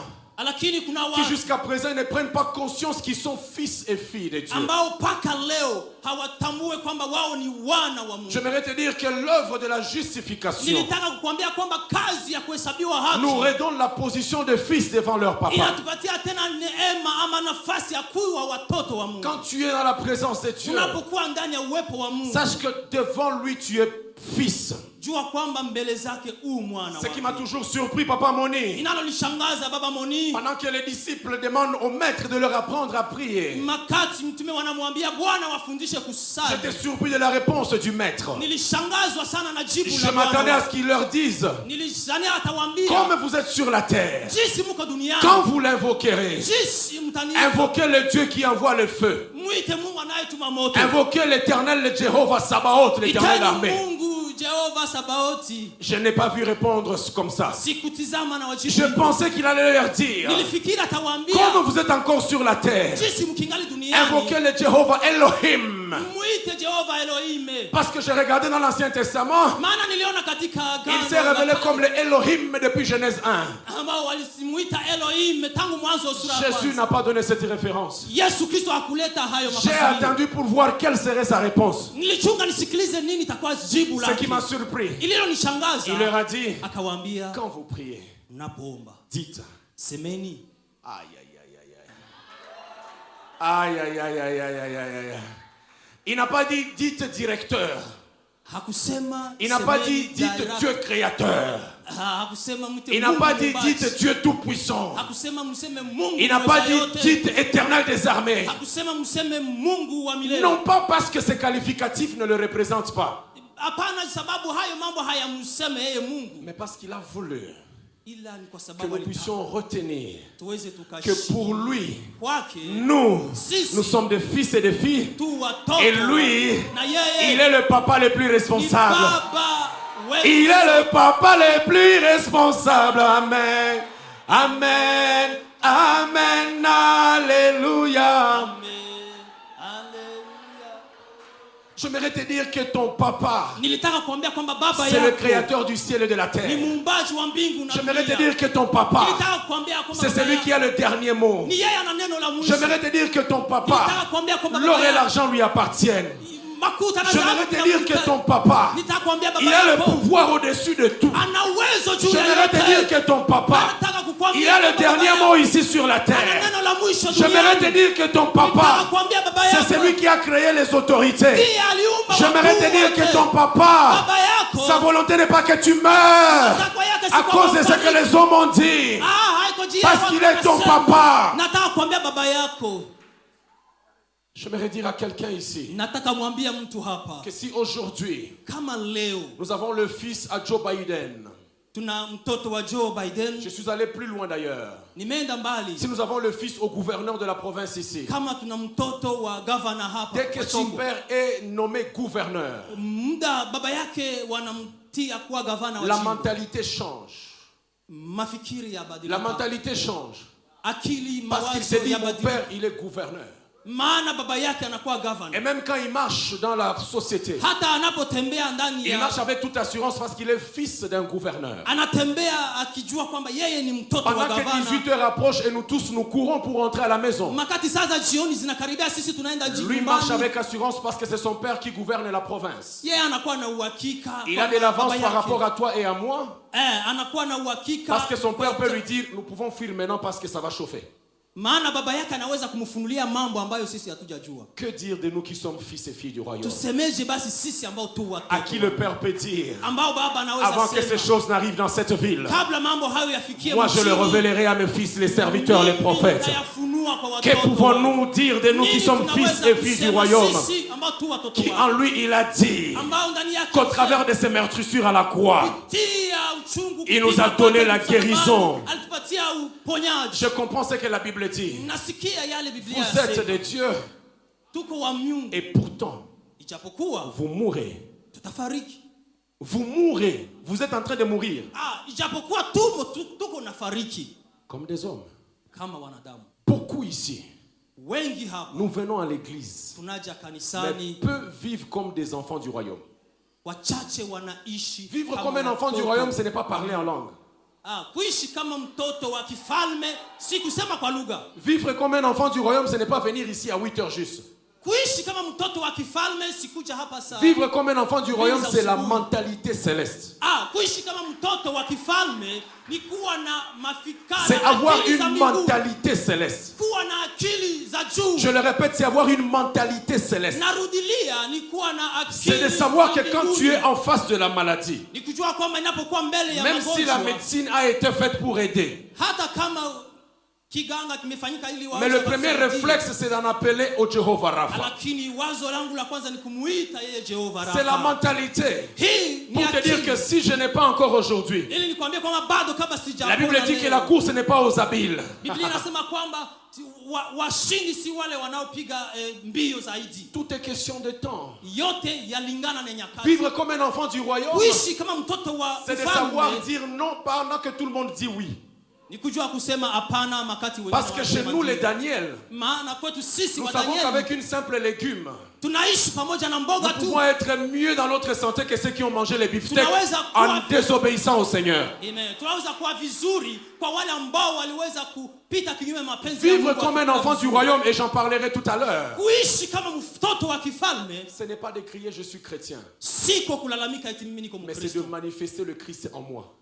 [SPEAKER 2] lakini kuna
[SPEAKER 1] qui
[SPEAKER 2] watu
[SPEAKER 1] jusqu'à présent ne prennent pas conscience qu'ils sont fils et filles de Dieu.
[SPEAKER 2] ambao mpaka leo hawatambue kwamba wao ni wana wa Mungu.
[SPEAKER 1] J'aimerais te dire que l'œuvre de la justification
[SPEAKER 2] Nilitaka kukuambia kwamba kazi ya kuhesabiwa haki
[SPEAKER 1] nous redonne la position de fils devant leur papa.
[SPEAKER 2] inatupatia tena neema ama nafasi ya kuwa watoto wa Mungu.
[SPEAKER 1] Quand tu es dans la présence de Dieu,
[SPEAKER 2] Unapokuwa ndani ya uwepo wa Mungu,
[SPEAKER 1] sache que devant lui tu es fils.
[SPEAKER 2] jua kwamba mbele zake mwana
[SPEAKER 1] Ce qui
[SPEAKER 2] wake.
[SPEAKER 1] m'a toujours surpris, Papa Moni,
[SPEAKER 2] Inalonishangaza baba Moni,
[SPEAKER 1] pendant que les disciples demandent au maître de leur apprendre à prier,
[SPEAKER 2] makati mtume wanamwambia Bwana wafundishe kusali.
[SPEAKER 1] j'étais surpris de la réponse du maître.
[SPEAKER 2] Nilishangazwa sana na jibu
[SPEAKER 1] Je
[SPEAKER 2] la
[SPEAKER 1] m'attendais à
[SPEAKER 2] Bwana.
[SPEAKER 1] ce qu'il leur dise,
[SPEAKER 2] Nilizania atawaambia
[SPEAKER 1] comme vous êtes sur la terre,
[SPEAKER 2] jinsi mko duniani,
[SPEAKER 1] quand vous l'invoquerez,
[SPEAKER 2] jinsi mtani
[SPEAKER 1] invoquez le Dieu qui envoie le feu.
[SPEAKER 2] muite Mungu anayetuma moto.
[SPEAKER 1] Invoquez l'éternel, le Jéhovah Sabaoth, l'éternel
[SPEAKER 2] Iteni
[SPEAKER 1] armée.
[SPEAKER 2] Mungu Jehova Sabaoti.
[SPEAKER 1] Je n'ai pas vu répondre comme ça.
[SPEAKER 2] Sikutizama na wajibu.
[SPEAKER 1] Je pensais qu'il allait leur dire,
[SPEAKER 2] Nilifikiri atawaambia
[SPEAKER 1] comme vous êtes encore sur la terre,
[SPEAKER 2] jinsi mkingali duniani,
[SPEAKER 1] invoquez le Jéhovah Elohim.
[SPEAKER 2] muite Jehova Elohim.
[SPEAKER 1] Parce que j'ai regardé dans l'Ancien Testament,
[SPEAKER 2] Maana niliona katika
[SPEAKER 1] il s'est révélé comme le Elohim depuis Genèse 1.
[SPEAKER 2] ambao walimuita Elohim tangu mwanzo sura ya
[SPEAKER 1] Jésus
[SPEAKER 2] kwanza.
[SPEAKER 1] n'a pas donné cette référence.
[SPEAKER 2] Yesu Kristo hakuleta hayo
[SPEAKER 1] J'ai
[SPEAKER 2] mafasiri.
[SPEAKER 1] attendu pour voir quelle serait sa réponse.
[SPEAKER 2] Nilichunga nisikilize nini itakuwa jibu
[SPEAKER 1] Ce
[SPEAKER 2] lake.
[SPEAKER 1] qui m'a surpris,
[SPEAKER 2] Ililonishangaza,
[SPEAKER 1] il leur a dit,
[SPEAKER 2] akawaambia
[SPEAKER 1] quand vous priez,
[SPEAKER 2] mnapoomba
[SPEAKER 1] dites,
[SPEAKER 2] semeni
[SPEAKER 1] aïe, aïe, aïe, aïe, aïe, aïe, aïe, aïe, aïe, aïe, aïe, aïe. Il n'a pas dit, dites directeur.
[SPEAKER 2] hakusema
[SPEAKER 1] Il n'a pas
[SPEAKER 2] semeni
[SPEAKER 1] dit, dites
[SPEAKER 2] direct.
[SPEAKER 1] Dieu créateur.
[SPEAKER 2] Hakusema mwite
[SPEAKER 1] Il n'a
[SPEAKER 2] Mungu
[SPEAKER 1] pas dit,
[SPEAKER 2] muumbaji.
[SPEAKER 1] dites Dieu tout-puissant.
[SPEAKER 2] Hakusema mseme Mungu
[SPEAKER 1] Il n'a pas
[SPEAKER 2] mweza
[SPEAKER 1] dit,
[SPEAKER 2] yote.
[SPEAKER 1] dites éternel des armées.
[SPEAKER 2] Hakusema mseme Mungu wa milele.
[SPEAKER 1] Non pas parce que ces qualificatifs ne le représentent pas,
[SPEAKER 2] Hapana, sababu hayo mambo hayamseme yeye Mungu,
[SPEAKER 1] mais parce qu'il a voulu
[SPEAKER 2] ila ni kwa
[SPEAKER 1] que
[SPEAKER 2] sababu
[SPEAKER 1] nous
[SPEAKER 2] alitaka
[SPEAKER 1] puissions retenir
[SPEAKER 2] tuweze
[SPEAKER 1] que pour lui,
[SPEAKER 2] kwake
[SPEAKER 1] nous sommes des fils et des filles,
[SPEAKER 2] tu watoto,
[SPEAKER 1] et lui,
[SPEAKER 2] na yeye
[SPEAKER 1] il est le papa le plus
[SPEAKER 2] ni
[SPEAKER 1] responsable.
[SPEAKER 2] baba wetu.
[SPEAKER 1] Il est le papa le plus responsable. Amen. Amen. Amen. Alléluia.
[SPEAKER 2] Amen. Hallelujah.
[SPEAKER 1] J'aimerais te dire que ton papa,
[SPEAKER 2] Nilitaka kuambia kwamba baba
[SPEAKER 1] c'est le
[SPEAKER 2] yako
[SPEAKER 1] créateur du ciel et de la
[SPEAKER 2] ni
[SPEAKER 1] terre.
[SPEAKER 2] muumbaji wa mbingu na
[SPEAKER 1] J'aimerais te
[SPEAKER 2] dunia.
[SPEAKER 1] dire que ton papa,
[SPEAKER 2] Nilitaka kuambia kwamba
[SPEAKER 1] c'est
[SPEAKER 2] baba
[SPEAKER 1] celui qui a le dernier mot.
[SPEAKER 2] ni yeye ana neno la mwisho.
[SPEAKER 1] J'aimerais te dire que ton papa,
[SPEAKER 2] Nilitaka kuambia kwamba
[SPEAKER 1] l'or
[SPEAKER 2] baba
[SPEAKER 1] et
[SPEAKER 2] yako
[SPEAKER 1] l'argent lui appartiennent.
[SPEAKER 2] makuta na
[SPEAKER 1] J'aimerais
[SPEAKER 2] dhahabu
[SPEAKER 1] te
[SPEAKER 2] na
[SPEAKER 1] dire que ton papa,
[SPEAKER 2] Nilitaka kuambia baba
[SPEAKER 1] il a le
[SPEAKER 2] yako
[SPEAKER 1] pouvoir au-dessus de tout.
[SPEAKER 2] ana uwezo juu ya
[SPEAKER 1] J'aimerais te
[SPEAKER 2] yote.
[SPEAKER 1] dire que ton papa,
[SPEAKER 2] Nataka kukuambia
[SPEAKER 1] il a le
[SPEAKER 2] kwamba
[SPEAKER 1] dernier
[SPEAKER 2] baba
[SPEAKER 1] mot
[SPEAKER 2] yako
[SPEAKER 1] ici sur la
[SPEAKER 2] ana
[SPEAKER 1] terre.
[SPEAKER 2] neno la mwisho
[SPEAKER 1] J'aimerais te
[SPEAKER 2] duniani.
[SPEAKER 1] dire que ton
[SPEAKER 2] Nilitaka
[SPEAKER 1] papa,
[SPEAKER 2] kuambia baba
[SPEAKER 1] c'est
[SPEAKER 2] yako
[SPEAKER 1] celui qui a créé les autorités.
[SPEAKER 2] ndiye aliumba
[SPEAKER 1] J'aimerais
[SPEAKER 2] wakuu
[SPEAKER 1] te dire que
[SPEAKER 2] wote.
[SPEAKER 1] ton papa,
[SPEAKER 2] Baba yako
[SPEAKER 1] sa volonté n'est pas que tu meurs
[SPEAKER 2] matakwa yake si
[SPEAKER 1] à
[SPEAKER 2] kwamba
[SPEAKER 1] cause de ce que
[SPEAKER 2] ufariki.
[SPEAKER 1] les hommes ont dit.
[SPEAKER 2] Haiko juu ya
[SPEAKER 1] Parce
[SPEAKER 2] watu
[SPEAKER 1] qu'il est ton
[SPEAKER 2] wanasema.
[SPEAKER 1] papa.
[SPEAKER 2] Nataka kuambia baba yako,
[SPEAKER 1] J'aimerais dire à quelqu'un ici
[SPEAKER 2] nataka mwambia mtu hapa,
[SPEAKER 1] que si aujourd'hui
[SPEAKER 2] kama leo
[SPEAKER 1] nous avons le fils à Joe Biden,
[SPEAKER 2] tuna mtoto wa Joe Biden,
[SPEAKER 1] je suis allé plus loin d'ailleurs.
[SPEAKER 2] nimeenda mbali,
[SPEAKER 1] Si nous avons le fils au gouverneur de la province ici,
[SPEAKER 2] kama tuna mtoto wa governor hapa
[SPEAKER 1] dès que
[SPEAKER 2] wa
[SPEAKER 1] son
[SPEAKER 2] jimbo,
[SPEAKER 1] père est nommé gouverneur,
[SPEAKER 2] muda baba yake wanamtia kuwa gavana wa
[SPEAKER 1] la
[SPEAKER 2] jimbo,
[SPEAKER 1] mentalité change.
[SPEAKER 2] mafikiri
[SPEAKER 1] La
[SPEAKER 2] yabadilika,
[SPEAKER 1] mentalité change.
[SPEAKER 2] akili
[SPEAKER 1] Parce qu'il
[SPEAKER 2] mawazo
[SPEAKER 1] s'est dit, mon
[SPEAKER 2] yabadilika,
[SPEAKER 1] père, il est gouverneur.
[SPEAKER 2] maana baba yake anakuwa
[SPEAKER 1] Et
[SPEAKER 2] governor.
[SPEAKER 1] même quand il marche dans la société,
[SPEAKER 2] Hata anapotembea ndani
[SPEAKER 1] il
[SPEAKER 2] ya
[SPEAKER 1] marche avec toute assurance parce qu'il est fils d'un gouverneur.
[SPEAKER 2] anatembea akijua kwamba yeye ni mtoto wa
[SPEAKER 1] Pendant que
[SPEAKER 2] gavana.
[SPEAKER 1] 18 heures approchent et nous tous nous courons pour rentrer à la maison,
[SPEAKER 2] Makati sasa jioni zinakaribia, sisi tunaenda
[SPEAKER 1] lui marche
[SPEAKER 2] nyumbani.
[SPEAKER 1] avec assurance parce que c'est son père qui gouverne la province.
[SPEAKER 2] Yeye anakuwa na uhakika
[SPEAKER 1] Il a de
[SPEAKER 2] kwamba
[SPEAKER 1] l'avance
[SPEAKER 2] baba
[SPEAKER 1] par
[SPEAKER 2] yake-
[SPEAKER 1] rapport à toi et à moi
[SPEAKER 2] anakuwa na uhakika
[SPEAKER 1] parce que son père
[SPEAKER 2] kwa-
[SPEAKER 1] peut lui dire, nous pouvons fuir maintenant parce que ça va chauffer.
[SPEAKER 2] maana baba yake anaweza kumfunulia mambo ambayo sisi hatujajua.
[SPEAKER 1] Que dire de nous qui sommes fils et filles du royaume?
[SPEAKER 2] Tusemeje basi sisi ambao tu
[SPEAKER 1] À qui le père peut dire,
[SPEAKER 2] ambao baba anaweza
[SPEAKER 1] avant que ces
[SPEAKER 2] sema
[SPEAKER 1] choses n'arrivent dans cette ville,
[SPEAKER 2] kabla mambo hayo yafikie
[SPEAKER 1] moi je le
[SPEAKER 2] mjini,
[SPEAKER 1] révélerai à mes fils, les serviteurs, les
[SPEAKER 2] mimi
[SPEAKER 1] prophètes.
[SPEAKER 2] nitayafunua kwa
[SPEAKER 1] Que
[SPEAKER 2] watoto
[SPEAKER 1] pouvons-nous dire de nous qui
[SPEAKER 2] Nini
[SPEAKER 1] sommes fils
[SPEAKER 2] tunaweza
[SPEAKER 1] et filles du
[SPEAKER 2] kusema
[SPEAKER 1] royaume?
[SPEAKER 2] sisi ambao tu watoto
[SPEAKER 1] Qui
[SPEAKER 2] wake,
[SPEAKER 1] en lui il a dit
[SPEAKER 2] ambao ndani yake
[SPEAKER 1] qu'au travers de ses meurtrissures à la croix,
[SPEAKER 2] kupitia uchungu,
[SPEAKER 1] il nous a
[SPEAKER 2] kupigwa
[SPEAKER 1] donné
[SPEAKER 2] kwake
[SPEAKER 1] la
[SPEAKER 2] msalabani,
[SPEAKER 1] guérison.
[SPEAKER 2] alitupatia uponyaji.
[SPEAKER 1] Je comprends ce que la Bible dit.
[SPEAKER 2] Nasikia yale Biblia
[SPEAKER 1] Vous êtes
[SPEAKER 2] yasema,
[SPEAKER 1] de Dieu
[SPEAKER 2] tuko wa miungu,
[SPEAKER 1] et pourtant
[SPEAKER 2] ijapokuwa
[SPEAKER 1] vous mourrez.
[SPEAKER 2] tutafariki.
[SPEAKER 1] Vous mourrez. Vous êtes en train de mourir
[SPEAKER 2] Ijapokuwa tuko nafariki
[SPEAKER 1] comme des hommes.
[SPEAKER 2] kama wanadamu.
[SPEAKER 1] Beaucoup ici,
[SPEAKER 2] Wengi hapa
[SPEAKER 1] nous venons à l'église,
[SPEAKER 2] tunaja
[SPEAKER 1] mais
[SPEAKER 2] kanisani,
[SPEAKER 1] peu vivent comme des enfants du royaume.
[SPEAKER 2] wachache wanaishi
[SPEAKER 1] Vivre
[SPEAKER 2] kama
[SPEAKER 1] comme un enfant du
[SPEAKER 2] watoto.
[SPEAKER 1] royaume, ce n'est pas parler en langue.
[SPEAKER 2] Kuishi kama mtoto wa kifalme si kusema kwa lugha.
[SPEAKER 1] Vivre comme un enfant du royaume, ce n'est pas venir ici à 8 heures juste.
[SPEAKER 2] Kuishi kama mtoto wa kifalme si kuja hapa saa.
[SPEAKER 1] Vivre comme un enfant du royaume, c'est la mentalité céleste.
[SPEAKER 2] Kuishi kama mtoto wa kifalme ni kuwa na mafikara.
[SPEAKER 1] C'est avoir une mentalité céleste.
[SPEAKER 2] Kuwa na akili za juu.
[SPEAKER 1] Je le répète, c'est avoir une mentalité céleste.
[SPEAKER 2] Narudilia ni kuwa na akili.
[SPEAKER 1] C'est de savoir que quand tu es en face de la maladie,
[SPEAKER 2] ni kujua kwamba inapokuwa mbele ya
[SPEAKER 1] même si la médecine a été faite pour aider,
[SPEAKER 2] hata kama kiganga kimefanyika ili
[SPEAKER 1] mais le premier réflexe c'est d'en appeler au Jehovah Rapha.
[SPEAKER 2] Lakini wazo langu la kwanza ni kumuita yeye Jehovah Rapha.
[SPEAKER 1] C'est la mentalité.
[SPEAKER 2] Hii
[SPEAKER 1] Pour te dire que si je n'ai pas encore aujourd'hui,
[SPEAKER 2] ili nikwambie kwamba bado kabla sijaona.
[SPEAKER 1] La Bible dit que la course n'est pas aux habiles.
[SPEAKER 2] Biblia inasema kwamba washindi si wale wanaopiga mbio zaidi.
[SPEAKER 1] Tout est question de temps.
[SPEAKER 2] Yote yalingana na nyakati.
[SPEAKER 1] Vivre comme un enfant du royaume,
[SPEAKER 2] kuishi kama mtoto wa
[SPEAKER 1] c'est de savoir dire non pendant que tout le monde dit oui.
[SPEAKER 2] Ni kujua kusema hapana makati wengine.
[SPEAKER 1] Parce que chez nous les Daniel,
[SPEAKER 2] maana kwetu sisi
[SPEAKER 1] nous
[SPEAKER 2] wa
[SPEAKER 1] savons
[SPEAKER 2] Daniel,
[SPEAKER 1] qu'avec une simple légume,
[SPEAKER 2] tunaishi pamoja na mboga
[SPEAKER 1] nous
[SPEAKER 2] tu.
[SPEAKER 1] pouvons être mieux dans notre santé que ceux qui ont mangé les beefsteaks en désobéissant au Seigneur.
[SPEAKER 2] Amen. Tunaweza kuwa vizuri kwa wale ambao waliweza kupita kinyume mapenzi.
[SPEAKER 1] Vivre comme un enfant du royaume, et j'en parlerai tout à l'heure,
[SPEAKER 2] kuishi kama mtoto wa kifalme,
[SPEAKER 1] ce n'est pas de crier je suis chrétien,
[SPEAKER 2] siko kulalamika eti mimi niko
[SPEAKER 1] mais
[SPEAKER 2] Mkristo,
[SPEAKER 1] c'est de manifester le Christ en moi.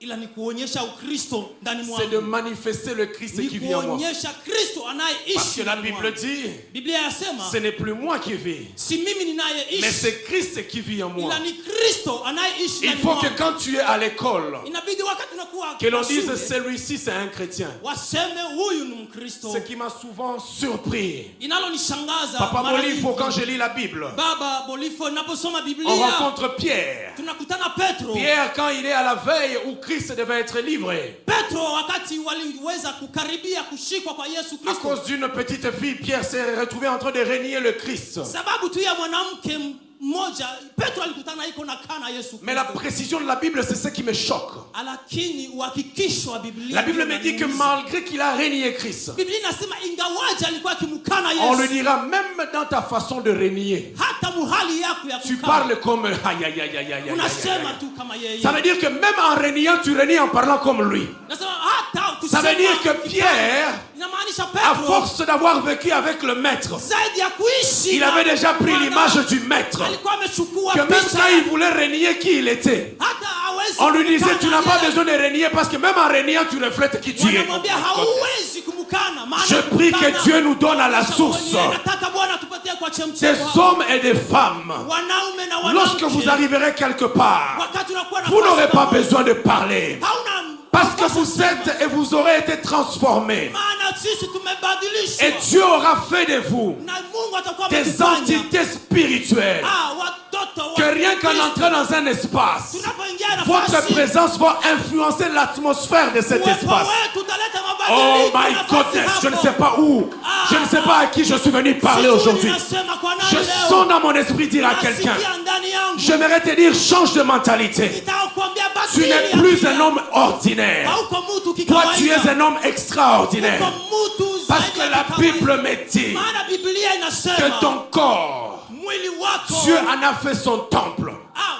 [SPEAKER 2] ila ni kuonyesha Ukristo ndani mwangu.
[SPEAKER 1] C'est de manifester le Christ qui vit en moi.
[SPEAKER 2] Kuonyesha Kristo anayeishi.
[SPEAKER 1] Parce que la Bible dit,
[SPEAKER 2] Biblia yasema,
[SPEAKER 1] ce n'est plus moi qui vis,
[SPEAKER 2] si mimi ninayeishi,
[SPEAKER 1] mais c'est Christ qui vit en moi.
[SPEAKER 2] ila ni Kristo anayeishi
[SPEAKER 1] Il
[SPEAKER 2] ndani
[SPEAKER 1] faut que
[SPEAKER 2] mwangu.
[SPEAKER 1] quand tu es à l'école,
[SPEAKER 2] Inabidi wakati unakuwa
[SPEAKER 1] que l'on dise celui-ci c'est un chrétien.
[SPEAKER 2] waseme huyu ni Mkristo.
[SPEAKER 1] Ce qui m'a souvent surpris.
[SPEAKER 2] Inalonishangaza
[SPEAKER 1] Papa Bolifo, quand je lis la Bible,
[SPEAKER 2] Baba Bolifo naposoma Biblia,
[SPEAKER 1] on rencontre Pierre.
[SPEAKER 2] tunakutana Petro.
[SPEAKER 1] Pierre, quand il est à la veille où Christ devait être livré,
[SPEAKER 2] Petro wakati waliweza kukaribia kushikwa kwa Yesu
[SPEAKER 1] à
[SPEAKER 2] Kristo,
[SPEAKER 1] cause d'une petite fille, Pierre s'est retrouvé en train de renier le Christ.
[SPEAKER 2] sababu tu ya mwanamke mmoja, Petro alikutana iko na kana Yesu Kristo.
[SPEAKER 1] Mais la précision de la Bible, c'est ce qui me choque.
[SPEAKER 2] Lakini uhakikisho wa Biblia,
[SPEAKER 1] La Bible me dit que malgré qu'il a renié Christ,
[SPEAKER 2] Biblia inasema ingawaje alikuwa akimkana Yesu,
[SPEAKER 1] on le dira même dans ta façon de renier.
[SPEAKER 2] hata muhali yako ya
[SPEAKER 1] Tu
[SPEAKER 2] kukana,
[SPEAKER 1] parles comme aïe aïe aïe aïe aïe aïe.
[SPEAKER 2] unasema tu kama yeye.
[SPEAKER 1] Ça veut dire que même en reniant, tu renies en parlant comme lui.
[SPEAKER 2] Nasema hata
[SPEAKER 1] Ça veut dire que Pierre,
[SPEAKER 2] inamaanisha
[SPEAKER 1] à
[SPEAKER 2] Petro,
[SPEAKER 1] force d'avoir vécu avec le maître,
[SPEAKER 2] zaidi ya kuishi,
[SPEAKER 1] il avait déjà pris l'image du maître.
[SPEAKER 2] alikuwa amechukua
[SPEAKER 1] Que même
[SPEAKER 2] picha,
[SPEAKER 1] quand il voulait renier qui il était,
[SPEAKER 2] hata hawezi
[SPEAKER 1] on lui disait
[SPEAKER 2] kumkana
[SPEAKER 1] tu n'as pas
[SPEAKER 2] yeye.
[SPEAKER 1] besoin de renier parce que même en reniant tu reflètes qui tu es.
[SPEAKER 2] Wanamwambia hauwezi kumkana, maana
[SPEAKER 1] Je prie que
[SPEAKER 2] kumkana,
[SPEAKER 1] Dieu nous donne à la source
[SPEAKER 2] nataka Bwana atupatie kwa
[SPEAKER 1] des
[SPEAKER 2] chemchemi
[SPEAKER 1] hommes et des femmes.
[SPEAKER 2] wanaume na
[SPEAKER 1] Lorsque
[SPEAKER 2] wanawake.
[SPEAKER 1] vous arriverez quelque part,
[SPEAKER 2] Wakati unakuwa na
[SPEAKER 1] vous n'aurez
[SPEAKER 2] nafasi
[SPEAKER 1] pas
[SPEAKER 2] kama-
[SPEAKER 1] besoin de parler.
[SPEAKER 2] hauna
[SPEAKER 1] Parce que vous êtes et vous aurez été transformés.
[SPEAKER 2] maana sisi tumebadilishwa.
[SPEAKER 1] Et Dieu aura fait de vous
[SPEAKER 2] Na Mungu atakuwa
[SPEAKER 1] des
[SPEAKER 2] ametufanya.
[SPEAKER 1] entités spirituelles.
[SPEAKER 2] Watoto
[SPEAKER 1] Que
[SPEAKER 2] wa
[SPEAKER 1] rien qu'en
[SPEAKER 2] Kristo.
[SPEAKER 1] entrant dans un espace,
[SPEAKER 2] Tunapoingia
[SPEAKER 1] votre
[SPEAKER 2] nafasi,
[SPEAKER 1] présence va influencer l'atmosphère de cet
[SPEAKER 2] uwepo
[SPEAKER 1] espace.
[SPEAKER 2] wetu utaleta
[SPEAKER 1] Oh
[SPEAKER 2] mabadiliko
[SPEAKER 1] my
[SPEAKER 2] nafasi
[SPEAKER 1] goodness, je ne
[SPEAKER 2] hapo.
[SPEAKER 1] sais pas où, je ne sais pas à qui je suis venu parler
[SPEAKER 2] Sijui
[SPEAKER 1] aujourd'hui.
[SPEAKER 2] ninasema kwa nani
[SPEAKER 1] Je
[SPEAKER 2] leo.
[SPEAKER 1] sens dans mon esprit dire à quelqu'un,
[SPEAKER 2] Nasikia ndani yangu.
[SPEAKER 1] j'aimerais te dire, change de mentalité.
[SPEAKER 2] Nitakwambia
[SPEAKER 1] Tu
[SPEAKER 2] badili
[SPEAKER 1] n'es
[SPEAKER 2] ya
[SPEAKER 1] plus
[SPEAKER 2] akili
[SPEAKER 1] un homme ordinaire.
[SPEAKER 2] Hauko mtu
[SPEAKER 1] Toi, tu
[SPEAKER 2] kikawaida.
[SPEAKER 1] es un homme extraordinaire.
[SPEAKER 2] Uko mtu
[SPEAKER 1] Parce
[SPEAKER 2] zaidi
[SPEAKER 1] que
[SPEAKER 2] ya
[SPEAKER 1] la
[SPEAKER 2] kawaida.
[SPEAKER 1] Bible me dit
[SPEAKER 2] Maana Biblia
[SPEAKER 1] que
[SPEAKER 2] inasema
[SPEAKER 1] ton corps,
[SPEAKER 2] mwili wako,
[SPEAKER 1] Dieu en a fait son temple.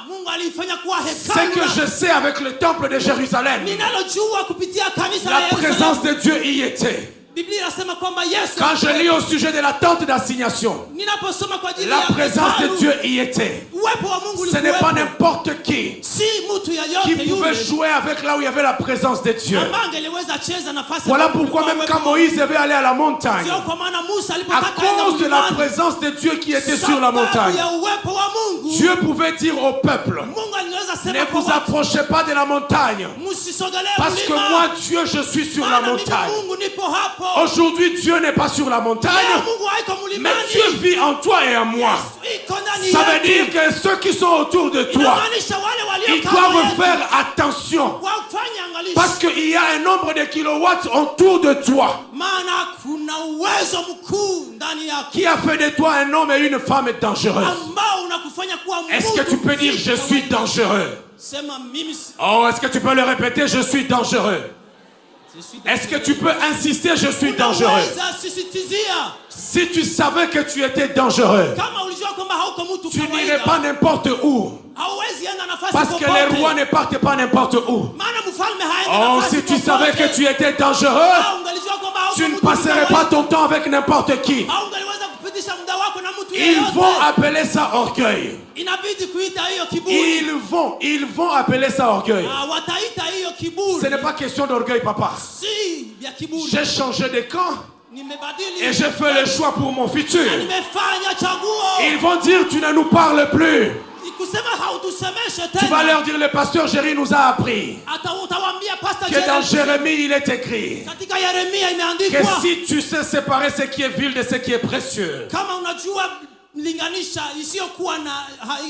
[SPEAKER 2] Mungu alifanya kuwa
[SPEAKER 1] Ce
[SPEAKER 2] hekalu.
[SPEAKER 1] que je sais avec le temple de Jérusalem,
[SPEAKER 2] Ninalojua kupitia kanisa la
[SPEAKER 1] la
[SPEAKER 2] Yerusalemu.
[SPEAKER 1] présence de Dieu y était.
[SPEAKER 2] Biblia inasema kwamba Yesu,
[SPEAKER 1] Quand je lis au sujet de la tente d'assignation,
[SPEAKER 2] ninaposoma kwa ajili
[SPEAKER 1] la
[SPEAKER 2] ya
[SPEAKER 1] présence de
[SPEAKER 2] hekalu,
[SPEAKER 1] Dieu y était.
[SPEAKER 2] uwepo wa Mungu
[SPEAKER 1] Ce n'est pas
[SPEAKER 2] ulikuwepo.
[SPEAKER 1] n'importe qui
[SPEAKER 2] Si mtu
[SPEAKER 1] qui
[SPEAKER 2] yeyote
[SPEAKER 1] pouvait
[SPEAKER 2] yule
[SPEAKER 1] jouer avec là où il y avait la présence de Dieu.
[SPEAKER 2] ambaye angeliweza cheza nafasi.
[SPEAKER 1] Voilà pourquoi même quand Moïse devait aller à la montagne,
[SPEAKER 2] Sio kwa maana Musa
[SPEAKER 1] à
[SPEAKER 2] alipotaka kwenda
[SPEAKER 1] cause de la
[SPEAKER 2] mlimani,
[SPEAKER 1] présence de Dieu qui était sur la
[SPEAKER 2] sababu
[SPEAKER 1] montagne,
[SPEAKER 2] ya uwepo wa Mungu,
[SPEAKER 1] Dieu pouvait dire au peuple,
[SPEAKER 2] Mungu aliweza
[SPEAKER 1] ne
[SPEAKER 2] sema kwa
[SPEAKER 1] vous
[SPEAKER 2] watu,
[SPEAKER 1] approchez pas de la montagne,
[SPEAKER 2] msisogelee
[SPEAKER 1] parce que
[SPEAKER 2] mlima,
[SPEAKER 1] moi Dieu je suis sur la
[SPEAKER 2] maana mimi
[SPEAKER 1] montagne.
[SPEAKER 2] Mungu nipo hapo.
[SPEAKER 1] Aujourd'hui Dieu n'est pas sur la montagne,
[SPEAKER 2] Leo Mungu haiko
[SPEAKER 1] mais
[SPEAKER 2] mlimani.
[SPEAKER 1] Dieu vit en toi et en moi.
[SPEAKER 2] Iko ndani
[SPEAKER 1] Ça veut
[SPEAKER 2] yetu.
[SPEAKER 1] dire que ceux qui sont autour de toi,
[SPEAKER 2] Inamaanisha wale walio
[SPEAKER 1] ils
[SPEAKER 2] kama
[SPEAKER 1] doivent
[SPEAKER 2] yetu,
[SPEAKER 1] faire attention,
[SPEAKER 2] wafanye angalisho.
[SPEAKER 1] parce qu'il y a un nombre de kilowatts autour de toi
[SPEAKER 2] Maana kuna uwezo mkuu ndani yako
[SPEAKER 1] qui a fait de toi un homme et une femme dangereuse.
[SPEAKER 2] ambao unakufanya kuwa
[SPEAKER 1] Est-ce que
[SPEAKER 2] mtu
[SPEAKER 1] tu peux dire
[SPEAKER 2] mzito
[SPEAKER 1] je suis
[SPEAKER 2] kawaida.
[SPEAKER 1] dangereux?
[SPEAKER 2] Sema mimi si-
[SPEAKER 1] Oh, est-ce que tu peux le répéter? Je suis dangereux.
[SPEAKER 2] je suis
[SPEAKER 1] Est-ce que tu peux insister? Je suis dangereux.
[SPEAKER 2] Unaweza sisitizia.
[SPEAKER 1] Si tu savais que tu étais dangereux,
[SPEAKER 2] Kama ulijua kwamba hauko mtu
[SPEAKER 1] tu
[SPEAKER 2] kawaida,
[SPEAKER 1] n'irais pas n'importe où.
[SPEAKER 2] hauwezi enda nafasi
[SPEAKER 1] Parce que
[SPEAKER 2] popote.
[SPEAKER 1] les rois ne partent pas n'importe où.
[SPEAKER 2] Maana mfalme haendi
[SPEAKER 1] Oh,
[SPEAKER 2] nafasi
[SPEAKER 1] si tu
[SPEAKER 2] popote.
[SPEAKER 1] savais que tu étais dangereux,
[SPEAKER 2] Ungalijua kwamba hauko
[SPEAKER 1] tu ne
[SPEAKER 2] mtu
[SPEAKER 1] passerais
[SPEAKER 2] kawaida.
[SPEAKER 1] pas ton temps avec n'importe qui.
[SPEAKER 2] Ungaliweza kupitisha muda wako na mtu
[SPEAKER 1] Ils
[SPEAKER 2] yeyote.
[SPEAKER 1] vont appeler ça orgueil.
[SPEAKER 2] Inabidi kuita hiyo kiburi.
[SPEAKER 1] Ils vont appeler ça orgueil.
[SPEAKER 2] Wataita hiyo kiburi.
[SPEAKER 1] Ce n'est pas question d'orgueil, papa.
[SPEAKER 2] Si vya kiburi.
[SPEAKER 1] J'ai changé de camp
[SPEAKER 2] Nimebadili.
[SPEAKER 1] et j'ai fait le choix pour mon futur.
[SPEAKER 2] Nimefanya chaguo.
[SPEAKER 1] Ils vont dire, tu ne nous parles plus.
[SPEAKER 2] Kusema hautusemeshe
[SPEAKER 1] Tu vas
[SPEAKER 2] tena.
[SPEAKER 1] leur dire, le pasteur Jéry nous a appris
[SPEAKER 2] Utawaambia pastor
[SPEAKER 1] que dans
[SPEAKER 2] Jeremy.
[SPEAKER 1] Jérémie, il est écrit
[SPEAKER 2] Katika Yeremia
[SPEAKER 1] que
[SPEAKER 2] imeandikwa.
[SPEAKER 1] si tu sais séparer ce qui est vil de ce qui est précieux,
[SPEAKER 2] Kama unajua linganisha isiyokuwa na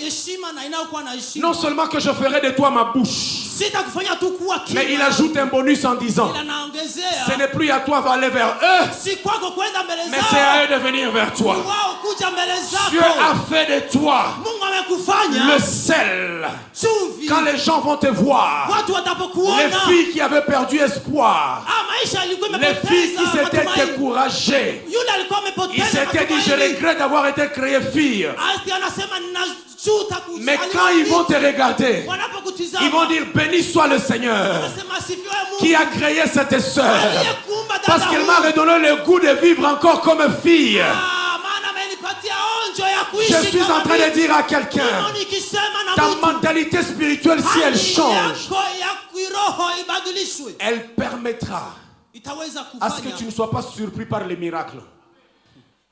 [SPEAKER 2] heshima na inayokuwa na heshima.
[SPEAKER 1] non seulement que je ferai de toi ma bouche,
[SPEAKER 2] Sitakufanya tu kuwa kimya.
[SPEAKER 1] mais il ajoute un bonus en disant,
[SPEAKER 2] Ila naongezea.
[SPEAKER 1] ce n'est plus à toi d'aller vers eux,
[SPEAKER 2] Si kwako kwenda mbele
[SPEAKER 1] mais c'est à
[SPEAKER 2] zao.
[SPEAKER 1] eux de venir vers toi.
[SPEAKER 2] Wao kuja mbele
[SPEAKER 1] Dieu
[SPEAKER 2] zako.
[SPEAKER 1] a fait de toi
[SPEAKER 2] Mungu amekufanya
[SPEAKER 1] le sel.
[SPEAKER 2] chumvi.
[SPEAKER 1] Quand les gens vont te voir,
[SPEAKER 2] Watu
[SPEAKER 1] les
[SPEAKER 2] watapokuona.
[SPEAKER 1] filles qui avaient perdu espoir,
[SPEAKER 2] Maisha ilikuwa
[SPEAKER 1] les filles
[SPEAKER 2] imepoteza
[SPEAKER 1] qui s'étaient
[SPEAKER 2] matumaini.
[SPEAKER 1] découragées,
[SPEAKER 2] Yule alikuwa
[SPEAKER 1] ils
[SPEAKER 2] amepoteza
[SPEAKER 1] s'étaient dit, je
[SPEAKER 2] matumaini.
[SPEAKER 1] regrette d'avoir été créée fille.
[SPEAKER 2] Asti anasema ninajuta kuzaliwa.
[SPEAKER 1] Mais quand ils vont te regarder,
[SPEAKER 2] Wanapokutizama.
[SPEAKER 1] ils vont dire, béni soit le Seigneur
[SPEAKER 2] Wanasema asifiwe Mungu.
[SPEAKER 1] qui a créé cette sœur.
[SPEAKER 2] Aliyekuumba dada
[SPEAKER 1] Parce qu'elle
[SPEAKER 2] huyu.
[SPEAKER 1] m'a redonné le goût de vivre encore comme fille.
[SPEAKER 2] Maana amenipatia onjo ya kuishi
[SPEAKER 1] Je suis
[SPEAKER 2] kama
[SPEAKER 1] en train de
[SPEAKER 2] mimi.
[SPEAKER 1] dire à quelqu'un,
[SPEAKER 2] Leo nikisema na
[SPEAKER 1] ta
[SPEAKER 2] mtu,
[SPEAKER 1] mentalité spirituelle, si elle
[SPEAKER 2] hali
[SPEAKER 1] change,
[SPEAKER 2] yako ya kiroho ibadilishwe.
[SPEAKER 1] elle permettra
[SPEAKER 2] Itaweza
[SPEAKER 1] à ce que
[SPEAKER 2] kufanya
[SPEAKER 1] tu ne sois pas surpris par les miracles.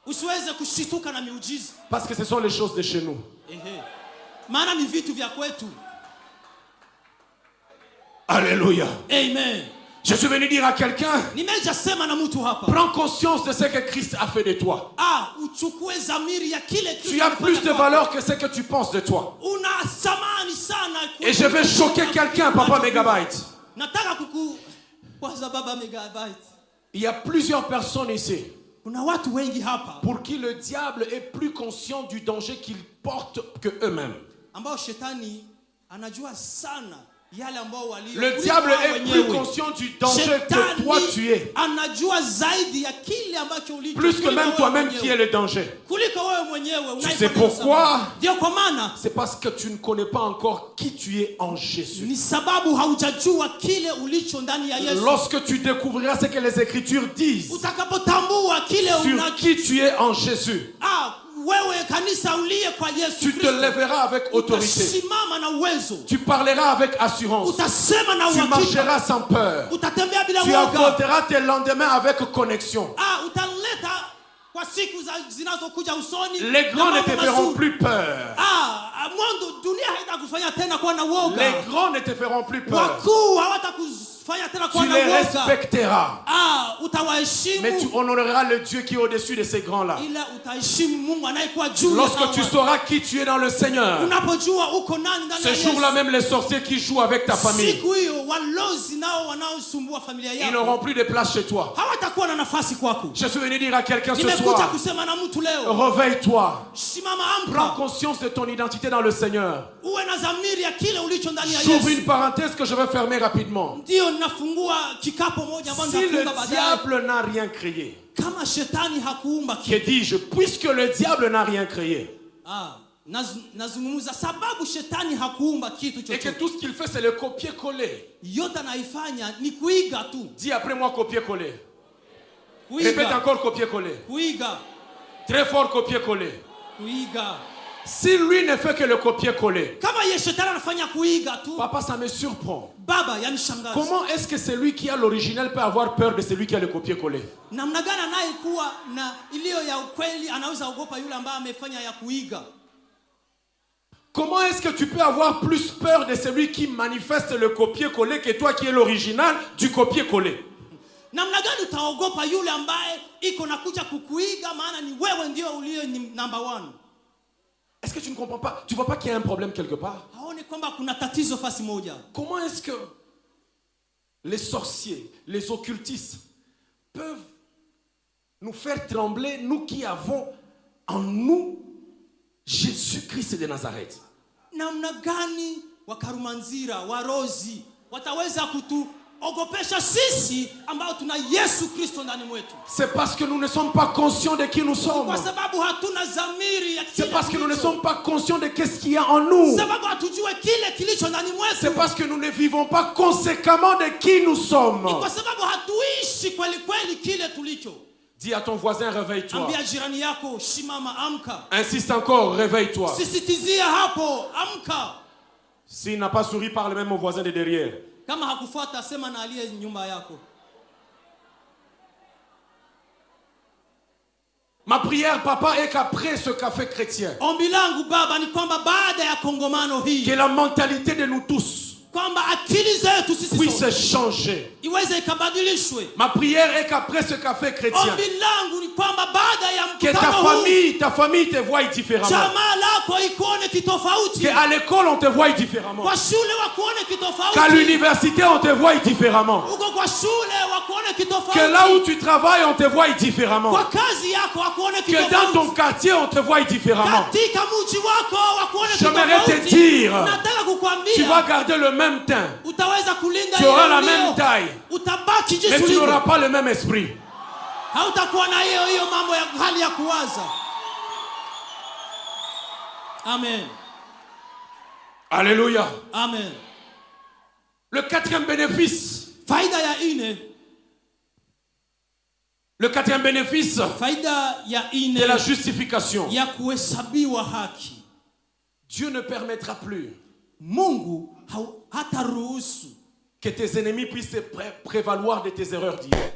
[SPEAKER 2] usiweze kushituka na miujiza.
[SPEAKER 1] Parce que ce sont les choses de chez nous.
[SPEAKER 2] Maana ni vitu vya kwetu.
[SPEAKER 1] Alléluia.
[SPEAKER 2] Amen.
[SPEAKER 1] Je suis venu dire à quelqu'un,
[SPEAKER 2] Nimejasema na mtu hapa.
[SPEAKER 1] prends conscience de ce que Christ a fait de toi.
[SPEAKER 2] Uchukue zamiri ya kile
[SPEAKER 1] Tu as plus de valeur que ce que tu penses de toi.
[SPEAKER 2] Una samani sana.
[SPEAKER 1] Et je vais choquer quelqu'un, Papa Megabyte.
[SPEAKER 2] Nataka kukwaza baba Megabyte.
[SPEAKER 1] Il y a plusieurs personnes ici
[SPEAKER 2] Kuna watu wengi hapa
[SPEAKER 1] pour qui le diable est plus conscient du danger qu'ils portent que eux-mêmes.
[SPEAKER 2] ambao shetani anajua sana yale ambao walio.
[SPEAKER 1] Le diable est plus conscient du danger que toi tu es.
[SPEAKER 2] Anajua zaidi ya kile ambacho ulicho.
[SPEAKER 1] Plus que même toi-même qui es le danger.
[SPEAKER 2] Kuliko wewe mwenyewe.
[SPEAKER 1] Tu sais pourquoi?
[SPEAKER 2] Ndio kwa maana
[SPEAKER 1] C'est parce que tu ne connais pas encore qui tu es en Jésus.
[SPEAKER 2] ni sababu haujajua kile ulicho ndani ya Yesu.
[SPEAKER 1] Lorsque tu découvriras ce que les Écritures disent
[SPEAKER 2] Utakapotambua kile
[SPEAKER 1] sur qui tu es en Jésus,
[SPEAKER 2] wewe kanisa uliye kwa Yesu
[SPEAKER 1] tu te lèveras avec autorité.
[SPEAKER 2] Utasimama na uwezo.
[SPEAKER 1] Tu parleras avec assurance.
[SPEAKER 2] Utasema na
[SPEAKER 1] Tu
[SPEAKER 2] uhakika.
[SPEAKER 1] marcheras sans peur.
[SPEAKER 2] Utatembea bila
[SPEAKER 1] Tu
[SPEAKER 2] woga.
[SPEAKER 1] affronteras tes lendemains avec connexion.
[SPEAKER 2] Utaleta kwa siku zinazokuja usoni.
[SPEAKER 1] Les grands ne te feront plus peur.
[SPEAKER 2] Mwanzo dunia haitakufanya tena kuwa na woga.
[SPEAKER 1] Les grands ne te feront plus peur.
[SPEAKER 2] Wakuu hawatakufanya tena kuwa
[SPEAKER 1] Tu
[SPEAKER 2] na
[SPEAKER 1] les
[SPEAKER 2] woga.
[SPEAKER 1] respecteras.
[SPEAKER 2] Utawaheshimu.
[SPEAKER 1] Mais tu honoreras le Dieu qui est au-dessus de ces grands-là.
[SPEAKER 2] Ila utaheshimu Mungu anayekuwa juu.
[SPEAKER 1] Lorsque tu sauras qui tu es dans le Seigneur,
[SPEAKER 2] unapojua uko nani ndani ya
[SPEAKER 1] ce
[SPEAKER 2] Yesu.
[SPEAKER 1] jour-là même les sorciers qui jouent avec ta famille,
[SPEAKER 2] Siku hiyo walozi nao wanaosumbua familia
[SPEAKER 1] ils
[SPEAKER 2] yako
[SPEAKER 1] n'auront plus de place chez toi.
[SPEAKER 2] hawatakuwa na nafasi kwako.
[SPEAKER 1] Je suis venu dire à quelqu'un ce
[SPEAKER 2] Nimekuja
[SPEAKER 1] soir,
[SPEAKER 2] kusema na mtu leo.
[SPEAKER 1] réveille-toi.
[SPEAKER 2] Simama,
[SPEAKER 1] Prends
[SPEAKER 2] amka.
[SPEAKER 1] conscience de ton identité dans le Seigneur.
[SPEAKER 2] Uwe na dhamiri ya kile ulicho ndani ya
[SPEAKER 1] J'ouvre
[SPEAKER 2] Yesu.
[SPEAKER 1] une parenthèse que je vais fermer rapidement.
[SPEAKER 2] Ndio ninafungua kikapo moja ambacho
[SPEAKER 1] Si le
[SPEAKER 2] nitafunga baadaye.
[SPEAKER 1] diable n'a rien créé,
[SPEAKER 2] Kama shetani hakuumba
[SPEAKER 1] que dis-je, puisque le diable n'a rien créé,
[SPEAKER 2] nazungumza sababu shetani hakuumba kitu
[SPEAKER 1] et que
[SPEAKER 2] chochote.
[SPEAKER 1] tout ce qu'il fait c'est le copier-coller.
[SPEAKER 2] Yote anaifanya ni kuiga tu.
[SPEAKER 1] Dis après moi copier-coller. Répète
[SPEAKER 2] Kuiga.
[SPEAKER 1] encore copier-coller.
[SPEAKER 2] Kuiga.
[SPEAKER 1] Très fort copier-coller.
[SPEAKER 2] Kuiga.
[SPEAKER 1] Si lui ne fait que le copier-coller,
[SPEAKER 2] Kama ye shetani anafanya kuiga tu.
[SPEAKER 1] papa, ça me surprend.
[SPEAKER 2] Baba yanishangaza.
[SPEAKER 1] Comment est-ce que celui qui a l'original peut avoir peur de celui qui a le copier-coller?
[SPEAKER 2] Namna gani anayekuwa na iliyo ya ukweli anaweza ogopa yule ambaye amefanya ya kuiga?
[SPEAKER 1] Comment est-ce que tu peux avoir plus peur de celui qui manifeste le copier-coller que toi qui es l'original du copier-coller?
[SPEAKER 2] Namna gani utaogopa yule ambaye iko nakuja kukuiga maana ni wewe ndio uliye ni number one?
[SPEAKER 1] Est-ce que tu ne comprends pas? Tu vois pas qu'il y a un problème quelque part?
[SPEAKER 2] Haoni kwamba kuna tatizo fasi moja?
[SPEAKER 1] Comment est-ce que les sorciers, les occultistes peuvent nous faire trembler, nous qui avons en nous Jésus-Christ de Nazareth?
[SPEAKER 2] Namna gani wakarumanzira warozi wataweza ogopesha sisi ambao tuna Yesu Kristo ndani mwetu.
[SPEAKER 1] C'est parce que nous ne sommes pas conscients de qui nous sommes.
[SPEAKER 2] Kwa sababu hatuna dhamiri ya kile.
[SPEAKER 1] C'est parce que nous ne sommes pas conscients de qu'est-ce qu'il y a en nous.
[SPEAKER 2] Sababu hatujue kile kilicho ndani mwetu.
[SPEAKER 1] C'est parce que nous ne vivons pas conséquemment de qui nous sommes.
[SPEAKER 2] Kwa sababu hatuishi kweli kweli kile tulicho.
[SPEAKER 1] Dis à ton voisin, réveille-toi.
[SPEAKER 2] Ambia jirani yako, shimama, amka.
[SPEAKER 1] Insiste encore, réveille-toi.
[SPEAKER 2] Sisitizia hapo, amka.
[SPEAKER 1] S'il n'a pas souri, parle même au voisin de derrière.
[SPEAKER 2] Kama hakufuata sema na aliye nyumba yako.
[SPEAKER 1] Ma prière, papa, est qu'après ce café chrétien,
[SPEAKER 2] Ombi langu baba ni kwamba baada ya kongamano hii,
[SPEAKER 1] que la mentalité de nous tous
[SPEAKER 2] kwamba akili zetu sisi
[SPEAKER 1] puisse changer.
[SPEAKER 2] iweze ikabadilishwe.
[SPEAKER 1] Ma prière est qu'après ce café chrétien,
[SPEAKER 2] Ombi langu ni kwamba baada ya
[SPEAKER 1] que ta famille te voie différemment.
[SPEAKER 2] jamaa lako ikuone kitofauti.
[SPEAKER 1] Qu'à l'école on te voie différemment.
[SPEAKER 2] Kwa shule wakuone kitofauti.
[SPEAKER 1] Qu'à l'université on te voie différemment.
[SPEAKER 2] Uko kwa shule wakuone kitofauti.
[SPEAKER 1] Que là où tu travailles on te voie différemment.
[SPEAKER 2] Kwa kazi yako wakuone kitofauti.
[SPEAKER 1] Que dans ton quartier on te voie différemment.
[SPEAKER 2] Katika mji wako wakuone kitofauti.
[SPEAKER 1] J'aimerais te dire,
[SPEAKER 2] nataka kukuambia,
[SPEAKER 1] tu vas garder le même teint.
[SPEAKER 2] Utaweza kulinda
[SPEAKER 1] tu auras la même taille.
[SPEAKER 2] Utabaki jinsi
[SPEAKER 1] mais tu
[SPEAKER 2] ulivyo.
[SPEAKER 1] n'auras pas le même esprit.
[SPEAKER 2] Hautakuwa na hiyo mambo ya hali ya kuwaza. Amen.
[SPEAKER 1] Alléluia.
[SPEAKER 2] Amen.
[SPEAKER 1] Le quatrième bénéfice.
[SPEAKER 2] Faida ya ine.
[SPEAKER 1] Le quatrième bénéfice.
[SPEAKER 2] Faida ya ine.
[SPEAKER 1] De la justification.
[SPEAKER 2] Ya kuhesabiwa haki.
[SPEAKER 1] Dieu ne permettra plus.
[SPEAKER 2] Mungu hataruhusu
[SPEAKER 1] que tes ennemis puissent se prévaloir de tes erreurs d'hier.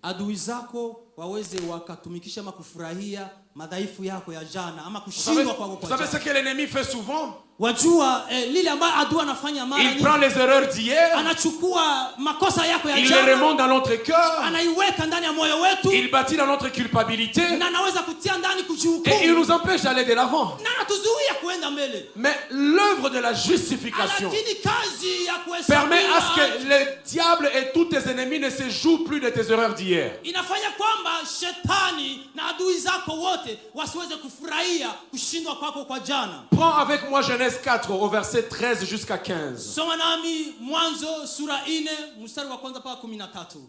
[SPEAKER 2] Adui zako waweze wakatumikisha ama kufurahia madhaifu yako ya jana ama kushindwa kwako kwa jana.
[SPEAKER 1] Vous savez ce que l'ennemi fait souvent?
[SPEAKER 2] Wajua lile ambayo adui anafanya mara
[SPEAKER 1] il prend les erreurs d'hier,
[SPEAKER 2] anachukua makosa yako ya
[SPEAKER 1] il
[SPEAKER 2] jana,
[SPEAKER 1] les remonte dans notre cœur,
[SPEAKER 2] anaiweka ndani ya moyo wetu,
[SPEAKER 1] il bâtit dans notre culpabilité,
[SPEAKER 2] na anaweza kutia ndani kujihukumu,
[SPEAKER 1] et il nous empêche d'aller de l'avant.
[SPEAKER 2] na anatuzuia kuenda mbele.
[SPEAKER 1] Mais l'œuvre de la justification
[SPEAKER 2] Lakini kazi ya kuhesabiwa
[SPEAKER 1] permet à ce que le diable et tous tes ennemis ne se jouent plus de tes erreurs d'hier.
[SPEAKER 2] inafanya kwamba shetani na adui zako wote wasiweze kufurahia kushindwa kwako kwa jana.
[SPEAKER 1] Prends avec moi Genèse 4 au verset 13 jusqu'à 15.
[SPEAKER 2] Soma nami Mwanzo sura 4 mstari wa kwanza mpaka 13.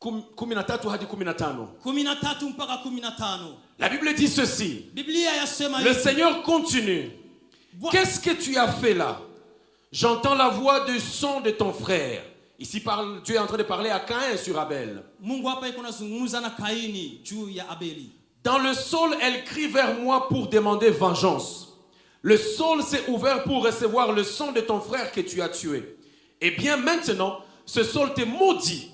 [SPEAKER 1] 13 hadi 15.
[SPEAKER 2] 13 mpaka 15.
[SPEAKER 1] La Bible dit ceci.
[SPEAKER 2] Biblia yasema
[SPEAKER 1] Le Seigneur continue. Qu'est-ce que tu as fait là? J'entends la voix du son de ton frère. Ici Dieu est en train de parler à Caïn sur Abel.
[SPEAKER 2] Mungu hapa yuko anazungumza na Kaini juu ya Abeli.
[SPEAKER 1] Dans le sol, elle crie vers moi pour demander vengeance. Le sol s'est ouvert pour recevoir le sang de ton frère que tu as tué. Eh bien maintenant, ce sol te maudit.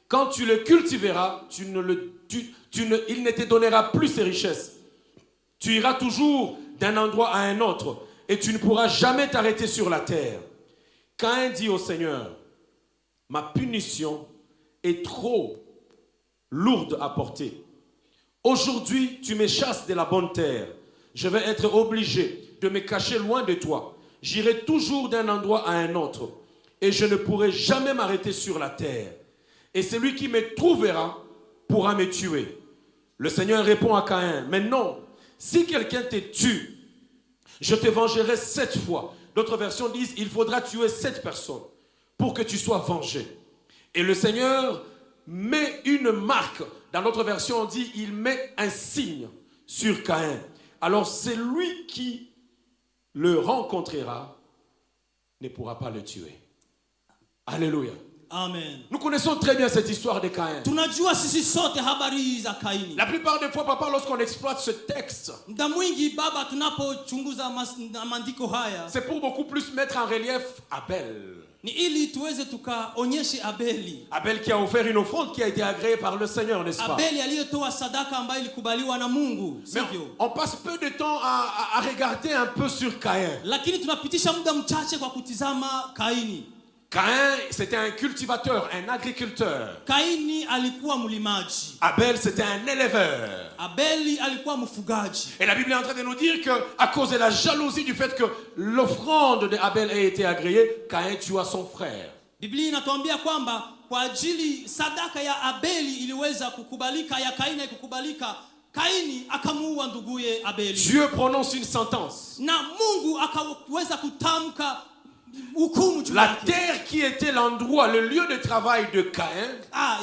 [SPEAKER 1] Quand tu le cultiveras, il ne te donnera plus ses richesses. Tu iras toujours d'un endroit à un autre et tu ne pourras jamais t'arrêter sur la terre. Caïn dit au Seigneur, ma punition est trop lourde à porter. Aujourd'hui, tu me chasses de la bonne terre. Je vais être obligé de me cacher loin de toi. J'irai toujours d'un endroit à un autre et je ne pourrai jamais m'arrêter sur la terre. Et celui qui me trouvera pourra me tuer. Le Seigneur répond à Caïn, mais non, si quelqu'un te tue, je te vengerai 7 fois. D'autres versions disent, il faudra tuer 7 personnes pour que tu sois vengé. Et le Seigneur met une marque. Dans notre version, on dit, il met un signe sur Caïn. Alors celui qui le rencontrera ne pourra pas le tuer. Alléluia.
[SPEAKER 2] Amen.
[SPEAKER 1] Nous connaissons très bien cette histoire de Caïn.
[SPEAKER 2] Tunajua sisi sote habari za Kaini.
[SPEAKER 1] La plupart des fois, papa, lorsqu'on exploite ce texte,
[SPEAKER 2] Muda mwingi baba tunapochunguza maandiko haya,
[SPEAKER 1] c'est pour beaucoup plus mettre en relief Abel.
[SPEAKER 2] ni ili tuweze tukaonyeshe Abeli.
[SPEAKER 1] Abel qui a offert une offrande qui a été agréée par le Seigneur, n'est-ce pas?
[SPEAKER 2] Abeli aliyetoa sadaka ambayo ilikubaliwa na Mungu,
[SPEAKER 1] Mais
[SPEAKER 2] sivyo?
[SPEAKER 1] on passe peu de temps à regarder un peu sur Caïn.
[SPEAKER 2] Lakini tunapitisha muda mchache kwa kutizama Kaini.
[SPEAKER 1] Caïn, c'était un cultivateur, un agriculteur.
[SPEAKER 2] Kaini alikuwa mlimaji.
[SPEAKER 1] Abel, c'était un éleveur.
[SPEAKER 2] Abeli alikuwa mfugaji.
[SPEAKER 1] Et la Bible est en train de nous dire qu'à cause de la jalousie du fait que l'offrande d'Abel ait été agréée, Caïn tua son frère.
[SPEAKER 2] Biblia inatuambia kwamba kwa ajili sadaka ya Abeli iliweza kukubalika, ya Kaini haikukubalika, Kaini akamuua nduguye Abeli.
[SPEAKER 1] Dieu prononce une sentence.
[SPEAKER 2] Na Mungu akaweza kutamka hukumu juu
[SPEAKER 1] La
[SPEAKER 2] yake.
[SPEAKER 1] terre qui était l'endroit, le lieu de travail de Caïn,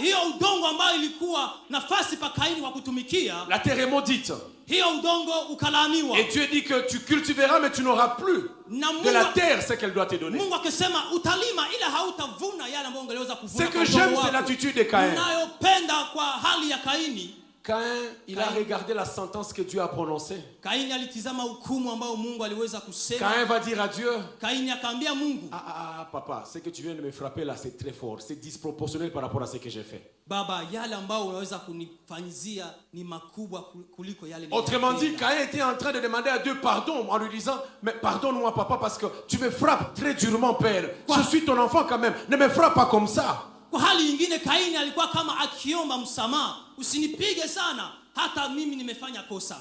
[SPEAKER 2] Hiyo udongo ambayo ilikuwa nafasi pa Kaini kwa kutumikia,
[SPEAKER 1] la terre est maudite.
[SPEAKER 2] hiyo udongo ukalaaniwa.
[SPEAKER 1] Et Dieu dit que tu cultiveras, mais tu n'auras plus
[SPEAKER 2] Na
[SPEAKER 1] de la
[SPEAKER 2] Mungu,
[SPEAKER 1] terre ce qu'elle doit te donner.
[SPEAKER 2] Mungu akisema utalima ila hautavuna yale ambayo ungeweza kuvuna.
[SPEAKER 1] Ce que j'aime, c'est l'attitude de Caïn.
[SPEAKER 2] Unayopenda kwa hali ya Kaini.
[SPEAKER 1] Caïn, il a regardé la sentence que Dieu a prononcée.
[SPEAKER 2] Kaini alitizama hukumu ambayo Mungu aliweza kusema.
[SPEAKER 1] Caïn va dire à Dieu,
[SPEAKER 2] Kaini akaambia Mungu,
[SPEAKER 1] papa, ce que tu viens de me frapper là, c'est très fort. C'est disproportionnel par rapport à ce que j'ai fait.
[SPEAKER 2] Baba, yale ambayo unaweza kunifanyizia ni makubwa kuliko yale.
[SPEAKER 1] Autrement dit, Caïn était en train de demander à Dieu pardon en lui disant, mais pardonne-moi papa parce que tu me frappes très durement, Père. Je suis ton enfant quand même. Ne me frappe pas comme ça.
[SPEAKER 2] Kwa hali nyingine Kaini alikuwa kama akiomba msamaha, usinipige sana hata mimi nimefanya kosa.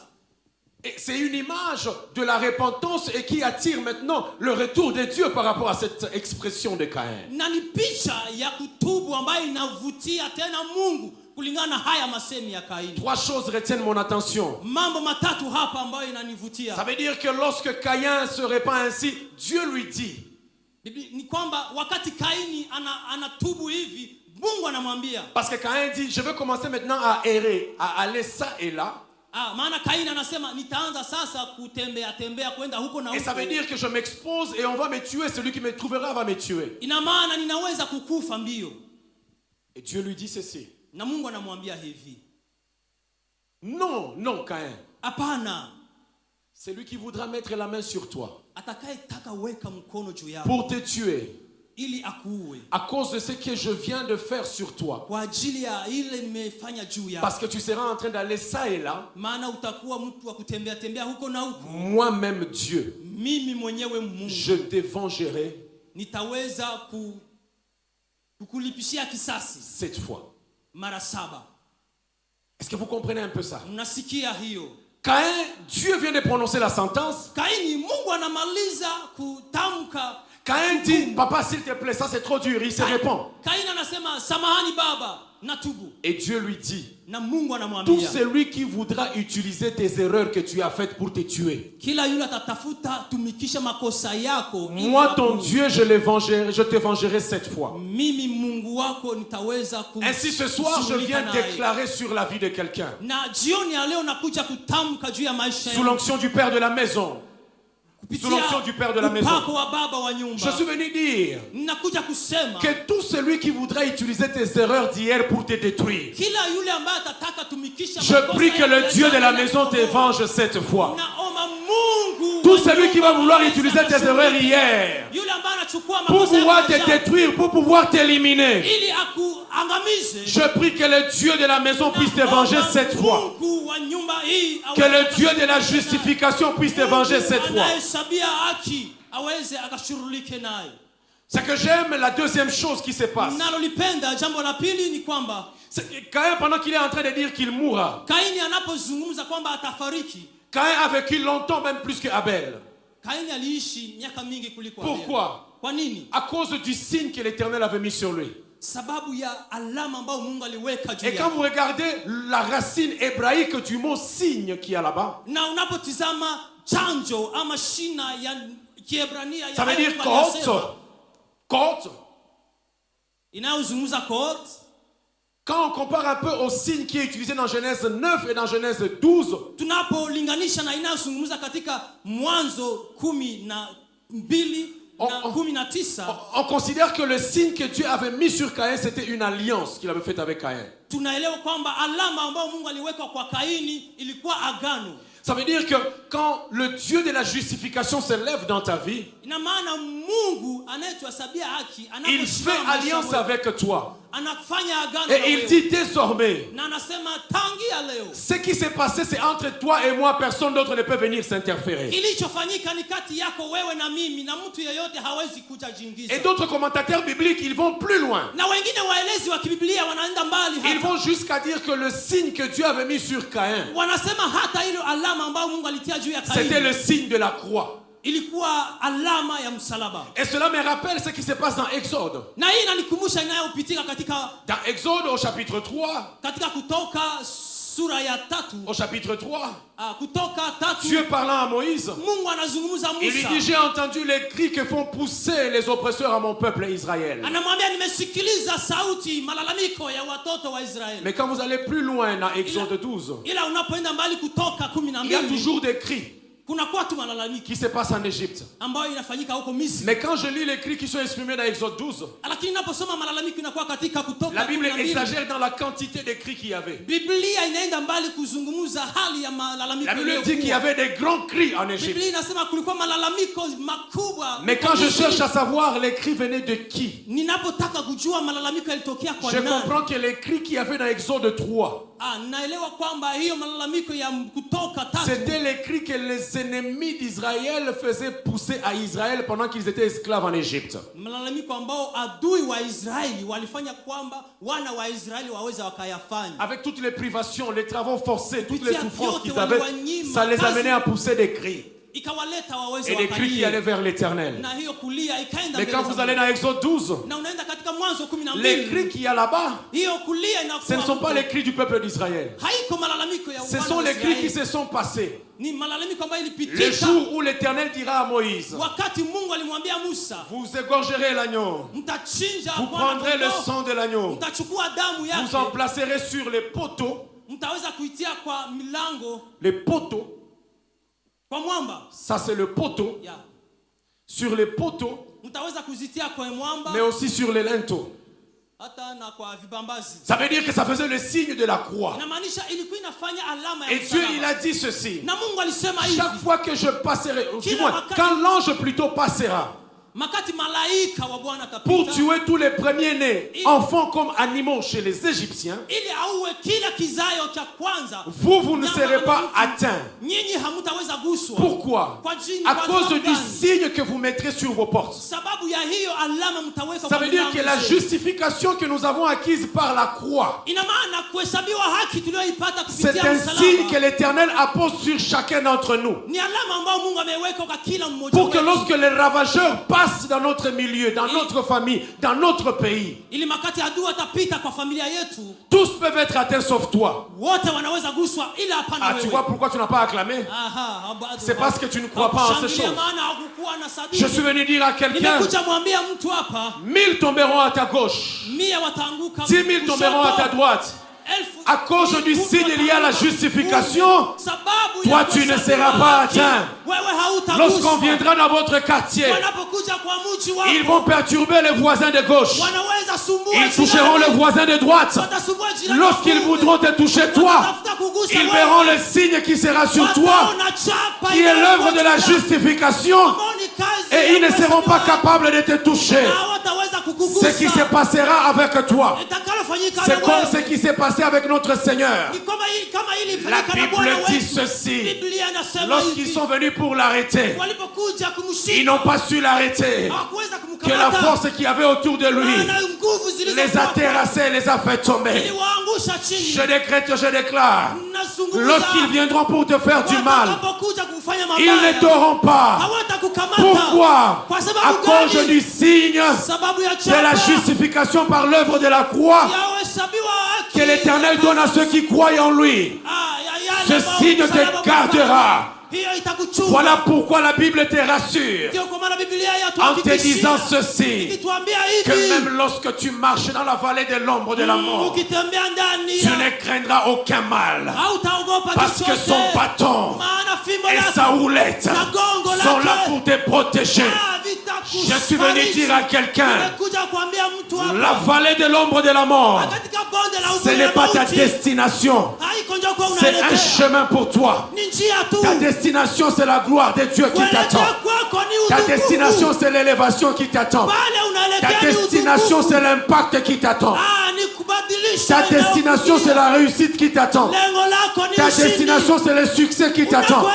[SPEAKER 1] Et c'est une image de la repentance et qui attire maintenant le retour de Dieu par rapport à cette expression de Caïn.
[SPEAKER 2] Na ni picha ya kutubu ambayo inavutia tena Mungu kulingana na haya masemi ya Kaini.
[SPEAKER 1] Trois choses retiennent mon attention.
[SPEAKER 2] Mambo matatu hapa ambayo inanivutia.
[SPEAKER 1] Ça veut dire que lorsque Caïn se répand ainsi, Dieu lui dit,
[SPEAKER 2] Ni kwamba wakati Kaini anatubu hivi, Mungu anamwambia.
[SPEAKER 1] Parce que Caïn dit, je veux commencer maintenant à errer, à aller ça et là.
[SPEAKER 2] Maana Kaini anasema nitaanza sasa kutembea kwenda huko na huko.
[SPEAKER 1] Et ça veut dire que je m'expose et on va me tuer, celui qui me trouvera va me tuer.
[SPEAKER 2] Ina maana ninaweza kukufa mbio.
[SPEAKER 1] Et Dieu lui dit ceci.
[SPEAKER 2] Na Mungu anamwambia hivi.
[SPEAKER 1] Non, non Caïn.
[SPEAKER 2] Hapana.
[SPEAKER 1] C'est lui qui voudra mettre la main sur toi
[SPEAKER 2] Atakayetaka weka mkono juu yako
[SPEAKER 1] pour te tuer
[SPEAKER 2] ili akuue.
[SPEAKER 1] à cause de ce que je viens de faire sur toi.
[SPEAKER 2] Kwa ajili ya ile nimefanya juu yako.
[SPEAKER 1] Parce que tu seras en train d'aller ça et là.
[SPEAKER 2] Maana utakuwa mtu wa kutembea huko na huko.
[SPEAKER 1] Moi-même Dieu,
[SPEAKER 2] mimi mwenyewe Mungu,
[SPEAKER 1] je te vengerai
[SPEAKER 2] nitaweza kukulipishia kisasi
[SPEAKER 1] cette fois.
[SPEAKER 2] mara 7.
[SPEAKER 1] Est-ce que vous comprenez un peu ça?
[SPEAKER 2] Mnasikia hiyo?
[SPEAKER 1] Caïn, Dieu vient de prononcer la sentence.
[SPEAKER 2] Kaini, Mungu anamaliza kutamka.
[SPEAKER 1] Caïn dit, papa s'il te plaît, ça c'est trop dur, il se répand.
[SPEAKER 2] Kaini anasema samahani baba, natubu.
[SPEAKER 1] Et Dieu lui dit,
[SPEAKER 2] na Mungu anamwambia,
[SPEAKER 1] tout celui qui voudra utiliser tes erreurs que tu as faites pour te tuer,
[SPEAKER 2] kila yule atatafuta tumikisha makosa yako,
[SPEAKER 1] moi ton Dieu je te vengerai 7 fois.
[SPEAKER 2] Mimi Mungu wako nitaweza
[SPEAKER 1] Ainsi ce soir je viens déclarer sur la vie de quelqu'un,
[SPEAKER 2] na jioni ya leo nakuja kutamka juu ya maisha
[SPEAKER 1] sous l'onction du Père de la maison, sous l'onction du Père de la maison, je suis venu dire que tout celui qui voudra utiliser tes erreurs d'hier pour te détruire, je prie que le Dieu de la maison te venge cette fois. Tout celui qui va vouloir utiliser tes erreurs hier pour pouvoir te détruire, pour pouvoir t'éliminer, je prie que le Dieu de la maison puisse te venger cette fois. Que le Dieu de la justification puisse te venger cette fois. C'est que j'aime la deuxième chose qui se passe. C'est que Caïn, pendant qu'il est en train de dire qu'il mourra, Caïn a vécu longtemps, même plus que Abel. Pourquoi? À cause du signe que l'Éternel avait mis sur lui. Et quand vous regardez la racine hébraïque du mot signe qui est là-bas, ça veut dire côte. Quand on compare un peu au signe qui est utilisé dans Genèse 9 et dans Genèse 12, on considère que le signe que Dieu avait mis sur Caïn, c'était une alliance qu'il avait faite avec Caïn. Ça veut dire que quand le Dieu de la justification se lève dans ta vie, il fait alliance avec toi. Et il dit désormais, ce qui s'est passé, c'est entre toi et moi, personne d'autre ne peut venir s'interférer. Et d'autres commentateurs bibliques, ils vont plus loin. Ils vont jusqu'à dire que le signe que Dieu avait mis sur Caïn, c'était le signe de la croix. Et cela me rappelle ce qui se passe dans Exode. Dans Exode au chapitre 3,
[SPEAKER 2] sura ya 3,
[SPEAKER 1] au chapitre 3,
[SPEAKER 2] Kutoka 3,
[SPEAKER 1] Dieu parlant à Moïse,
[SPEAKER 2] Mungu anazungumza
[SPEAKER 1] il lui
[SPEAKER 2] Musa.
[SPEAKER 1] dit, j'ai entendu les cris que font pousser les oppresseurs à mon peuple Israël.
[SPEAKER 2] Anamwambia nimesikiliza sauti malalamiko ya watoto wa Israeli.
[SPEAKER 1] Mais quand vous allez plus loin dans Exode 12,
[SPEAKER 2] Ila unapoenda mbali Kutoka
[SPEAKER 1] il y a
[SPEAKER 2] 12,
[SPEAKER 1] toujours des cris
[SPEAKER 2] kunakuwa tu malalamiko
[SPEAKER 1] qui se passent en Égypte.
[SPEAKER 2] ambayo inafanyika huko Misri.
[SPEAKER 1] Mais quand je lis les cris qui sont exprimés dans Exode 12,
[SPEAKER 2] Lakini naposoma malalamiko inakuwa katika Kutoka
[SPEAKER 1] la Bible
[SPEAKER 2] 12.
[SPEAKER 1] exagère dans la quantité des cris qu'il y avait.
[SPEAKER 2] Biblia inaenda mbali kuzungumza hali ya malalamiko.
[SPEAKER 1] La Bible dit qu'il y avait des grands cris en Égypte.
[SPEAKER 2] Biblia inasema kulikuwa malalamiko makubwa.
[SPEAKER 1] Mais quand je cherche à savoir les cris venaient de qui,
[SPEAKER 2] Ninapotaka kujua malalamiko yalitokea kwa
[SPEAKER 1] je
[SPEAKER 2] nani,
[SPEAKER 1] comprends que les cris qu'il y avait dans Exode 3,
[SPEAKER 2] naelewa kwamba hiyo malalamiko ya Kutoka 3
[SPEAKER 1] c'était les cris que les ennemis d'Israël faisaient pousser à Israël pendant qu'ils étaient esclaves en Égypte.
[SPEAKER 2] malalamiko ambao adui wa Israeli walifanya kwamba wana wa Israeli waweza wakayafanya.
[SPEAKER 1] Avec toutes les privations, les travaux forcés, toutes les
[SPEAKER 2] Kupitia
[SPEAKER 1] souffrances qu'ils
[SPEAKER 2] vyote
[SPEAKER 1] avaient,
[SPEAKER 2] waliwanyima
[SPEAKER 1] ça les
[SPEAKER 2] kazi,
[SPEAKER 1] amenait à pousser des cris.
[SPEAKER 2] ikawaleta waweze
[SPEAKER 1] Et des cris qui
[SPEAKER 2] wakalie.
[SPEAKER 1] allaient vers l'Éternel.
[SPEAKER 2] Na hiyo kulia ikaenda
[SPEAKER 1] Mais
[SPEAKER 2] mbele
[SPEAKER 1] quand
[SPEAKER 2] za
[SPEAKER 1] vous allez
[SPEAKER 2] Mungu.
[SPEAKER 1] dans Exode 12,
[SPEAKER 2] Na unaenda katika Mwanzo
[SPEAKER 1] les
[SPEAKER 2] 12,
[SPEAKER 1] cris qu'il y a là-bas,
[SPEAKER 2] hiyo kulia
[SPEAKER 1] ce
[SPEAKER 2] inakuwa
[SPEAKER 1] ne sont pas
[SPEAKER 2] huko.
[SPEAKER 1] les cris du peuple d'Israël.
[SPEAKER 2] Haiko malalamiko ya
[SPEAKER 1] Ce
[SPEAKER 2] wana
[SPEAKER 1] sont
[SPEAKER 2] wa
[SPEAKER 1] les cris qui
[SPEAKER 2] Israeli.
[SPEAKER 1] se sont passés.
[SPEAKER 2] Ni malalamiko ambayo
[SPEAKER 1] Le
[SPEAKER 2] ilipitika
[SPEAKER 1] jour où l'Éternel dira à Moïse,
[SPEAKER 2] wakati Mungu alimwambia Musa,
[SPEAKER 1] vous égorgerez l'agneau,
[SPEAKER 2] mtachinja
[SPEAKER 1] vous
[SPEAKER 2] mwana
[SPEAKER 1] prendrez le
[SPEAKER 2] kondoo,
[SPEAKER 1] sang de l'agneau,
[SPEAKER 2] mtachukua damu yake,
[SPEAKER 1] vous en placerez sur les poteaux.
[SPEAKER 2] mtaweza kuitia kwa milango,
[SPEAKER 1] Les poteaux,
[SPEAKER 2] kwa mwamba
[SPEAKER 1] ça c'est le poteau,
[SPEAKER 2] ya,
[SPEAKER 1] sur les poteaux,
[SPEAKER 2] mtaweza kuzitia kwa mwamba,
[SPEAKER 1] mais aussi sur les linteaux.
[SPEAKER 2] hata na kwa vibambazi.
[SPEAKER 1] Ça veut dire que ça faisait le signe de la croix.
[SPEAKER 2] Inamaanisha ilikuwa inafanya alama ya
[SPEAKER 1] Et Dieu, il
[SPEAKER 2] msalaba.
[SPEAKER 1] a dit ceci.
[SPEAKER 2] Na Mungu alisema hivi,
[SPEAKER 1] Chaque fois que je passerai, du
[SPEAKER 2] Kila
[SPEAKER 1] moins,
[SPEAKER 2] wakati-
[SPEAKER 1] quand l'ange plutôt passera
[SPEAKER 2] makati malaika wa Bwana
[SPEAKER 1] pour
[SPEAKER 2] atapita
[SPEAKER 1] tuer tous les premiers-nés, enfants comme animaux chez les Égyptiens,
[SPEAKER 2] ili auwe kila kizayo cha kwanza,
[SPEAKER 1] vous ne
[SPEAKER 2] nyama
[SPEAKER 1] serez pas
[SPEAKER 2] mtu,
[SPEAKER 1] atteints.
[SPEAKER 2] nyinyi hamtaweza guswa.
[SPEAKER 1] Pourquoi?
[SPEAKER 2] Kwa jini,
[SPEAKER 1] À
[SPEAKER 2] kwa
[SPEAKER 1] cause
[SPEAKER 2] sababu
[SPEAKER 1] du
[SPEAKER 2] gani?
[SPEAKER 1] signe que vous mettrez sur vos portes.
[SPEAKER 2] Sababu ya hiyo alama mtaweka
[SPEAKER 1] Ça
[SPEAKER 2] kwa
[SPEAKER 1] veut dire que
[SPEAKER 2] milango
[SPEAKER 1] la
[SPEAKER 2] zenu.
[SPEAKER 1] justification que nous avons acquise par la croix,
[SPEAKER 2] Ina maana kuhesabiwa haki tuliyoipata
[SPEAKER 1] c'est
[SPEAKER 2] kupitia
[SPEAKER 1] un signe que
[SPEAKER 2] msalaba
[SPEAKER 1] l'Éternel appose sur chacun d'entre nous.
[SPEAKER 2] ni alama ambayo Mungu ameweka kwa kila mmoja
[SPEAKER 1] Pour que
[SPEAKER 2] wetu.
[SPEAKER 1] lorsque les ravageurs passent dans notre milieu, dans notre famille, dans notre pays,
[SPEAKER 2] Ili makati adui atapita kwa familia yetu,
[SPEAKER 1] tous peuvent être atteints sauf toi.
[SPEAKER 2] wote wanaweza guswa ila hapana
[SPEAKER 1] Ah,
[SPEAKER 2] wewe.
[SPEAKER 1] tu vois pourquoi tu n'as pas acclamé?
[SPEAKER 2] Aha, bado.
[SPEAKER 1] C'est parce que tu ne crois pas en ces
[SPEAKER 2] Hakushangilia
[SPEAKER 1] choses.
[SPEAKER 2] maana hakukuwa na sadiki.
[SPEAKER 1] Je suis venu dire à quelqu'un,
[SPEAKER 2] Nimekuja mwambia mtu hapa,
[SPEAKER 1] 1000 tomberont à ta gauche,
[SPEAKER 2] 100 wataanguka
[SPEAKER 1] 10 000 tomberont à ta droite. À cause du signe lié à la justification, toi tu ne seras pas atteint. Lorsqu'on viendra dans votre quartier, ils vont perturber les voisins de gauche. Ils toucheront le voisin de droite. Lorsqu'ils voudront te toucher toi, ils verront le signe qui sera sur toi, qui est l'œuvre de la justification, et ils ne seront pas capables de te toucher. Ce qui se passera avec toi, c'est comme ce qui s'est passé avec notre Seigneur. La Bible dit ceci. Lorsqu'ils sont venus pour l'arrêter, ils n'ont pas su l'arrêter. Que la force qu'il y avait autour de lui les a terrassés, les a fait tomber. Je décrète, je déclare, lorsqu'ils viendront pour te faire du mal, ils ne t'auront pas. Pourquoi? À cause du signe de la justification par l'œuvre de la croix que l'Éternel donne à ceux qui croient en lui. Ce signe te gardera. Voilà pourquoi la Bible te rassure en te disant ceci, que même lorsque tu marches dans la vallée de l'ombre de la mort, tu ne craindras aucun mal, parce que son bâton et sa houlette sont là pour te protéger. Je suis venu dire à quelqu'un, la vallée de l'ombre de la mort, ce n'est pas ta destination, c'est un chemin pour toi. Ta destination, c'est la gloire de Dieu qui t'attend. Ta destination, c'est l'élévation qui t'attend. Ta destination, c'est l'impact qui t'attend. Ta destination, c'est la réussite qui t'attend. Ta destination, c'est le succès qui t'attend.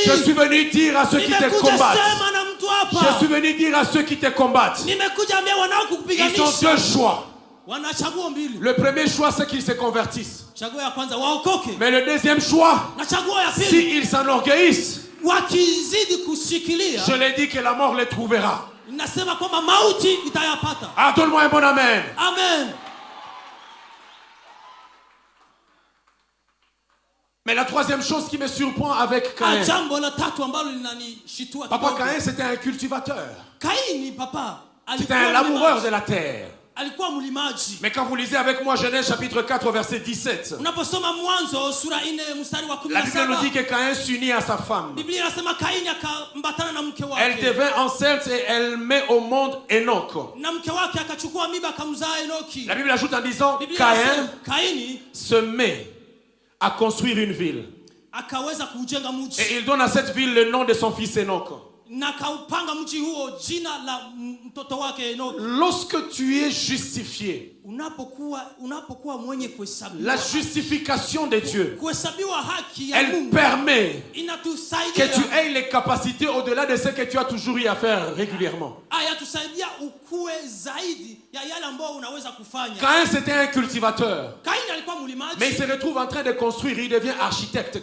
[SPEAKER 1] Je suis venu dire à ceux qui te combattent. Je suis venu dire à ceux qui te combattent. Ils ont deux choix. Le premier choix, c'est qu'ils se convertissent. Mais le deuxième choix, s'ils s'enorgueillissent, je l'ai dit que la mort les trouvera. Ah, donne-moi un bon amen.
[SPEAKER 2] Amen.
[SPEAKER 1] Mais la troisième chose qui me surprend avec Caïn,
[SPEAKER 2] jambo la tatu ambalo linanishitua
[SPEAKER 1] papa
[SPEAKER 2] kidogo.
[SPEAKER 1] Caïn c'était un cultivateur.
[SPEAKER 2] Kaini papa
[SPEAKER 1] C'était
[SPEAKER 2] alikuwa
[SPEAKER 1] un laboureur
[SPEAKER 2] mlimaji.
[SPEAKER 1] de la terre.
[SPEAKER 2] Alikuwa mlimaji.
[SPEAKER 1] Mais quand vous lisez avec moi Genèse chapitre 4 verset 17,
[SPEAKER 2] Unaposoma Mwanzo sura 4 mstari wa
[SPEAKER 1] la Bible nous dit
[SPEAKER 2] 17,
[SPEAKER 1] que Caïn s'unit à sa femme.
[SPEAKER 2] Biblia inasema Kaini akambatana na mke
[SPEAKER 1] Elle
[SPEAKER 2] wake.
[SPEAKER 1] devint enceinte et elle met au monde Enoch.
[SPEAKER 2] Na mke wake akachukua mimba akamzaa Enoki.
[SPEAKER 1] La Bible ajoute en disant
[SPEAKER 2] Biblia
[SPEAKER 1] Caïn
[SPEAKER 2] inasema Kaini
[SPEAKER 1] se met à construire une ville.
[SPEAKER 2] akaweza kujenga mji.
[SPEAKER 1] Et il donne à cette ville le nom de son fils Enoch.
[SPEAKER 2] Na kaupanga mji huo jina la mtoto wake Enoki.
[SPEAKER 1] Lorsque tu es justifié,
[SPEAKER 2] Unapokuwa mwenye kuhesabiwa.
[SPEAKER 1] la justification de Dieu,
[SPEAKER 2] Kuhesabiwa haki ya
[SPEAKER 1] elle
[SPEAKER 2] Mungu
[SPEAKER 1] permet
[SPEAKER 2] inatusaidia.
[SPEAKER 1] que tu aies les capacités au-delà de ce que tu as toujours eu à faire régulièrement.
[SPEAKER 2] Tusaidia ukue zaidi ya yale ambayo unaweza kufanya.
[SPEAKER 1] Caïn c'était un cultivateur,
[SPEAKER 2] Kaini alikuwa mlimaji.
[SPEAKER 1] mais il se retrouve en train de construire, il devient architecte.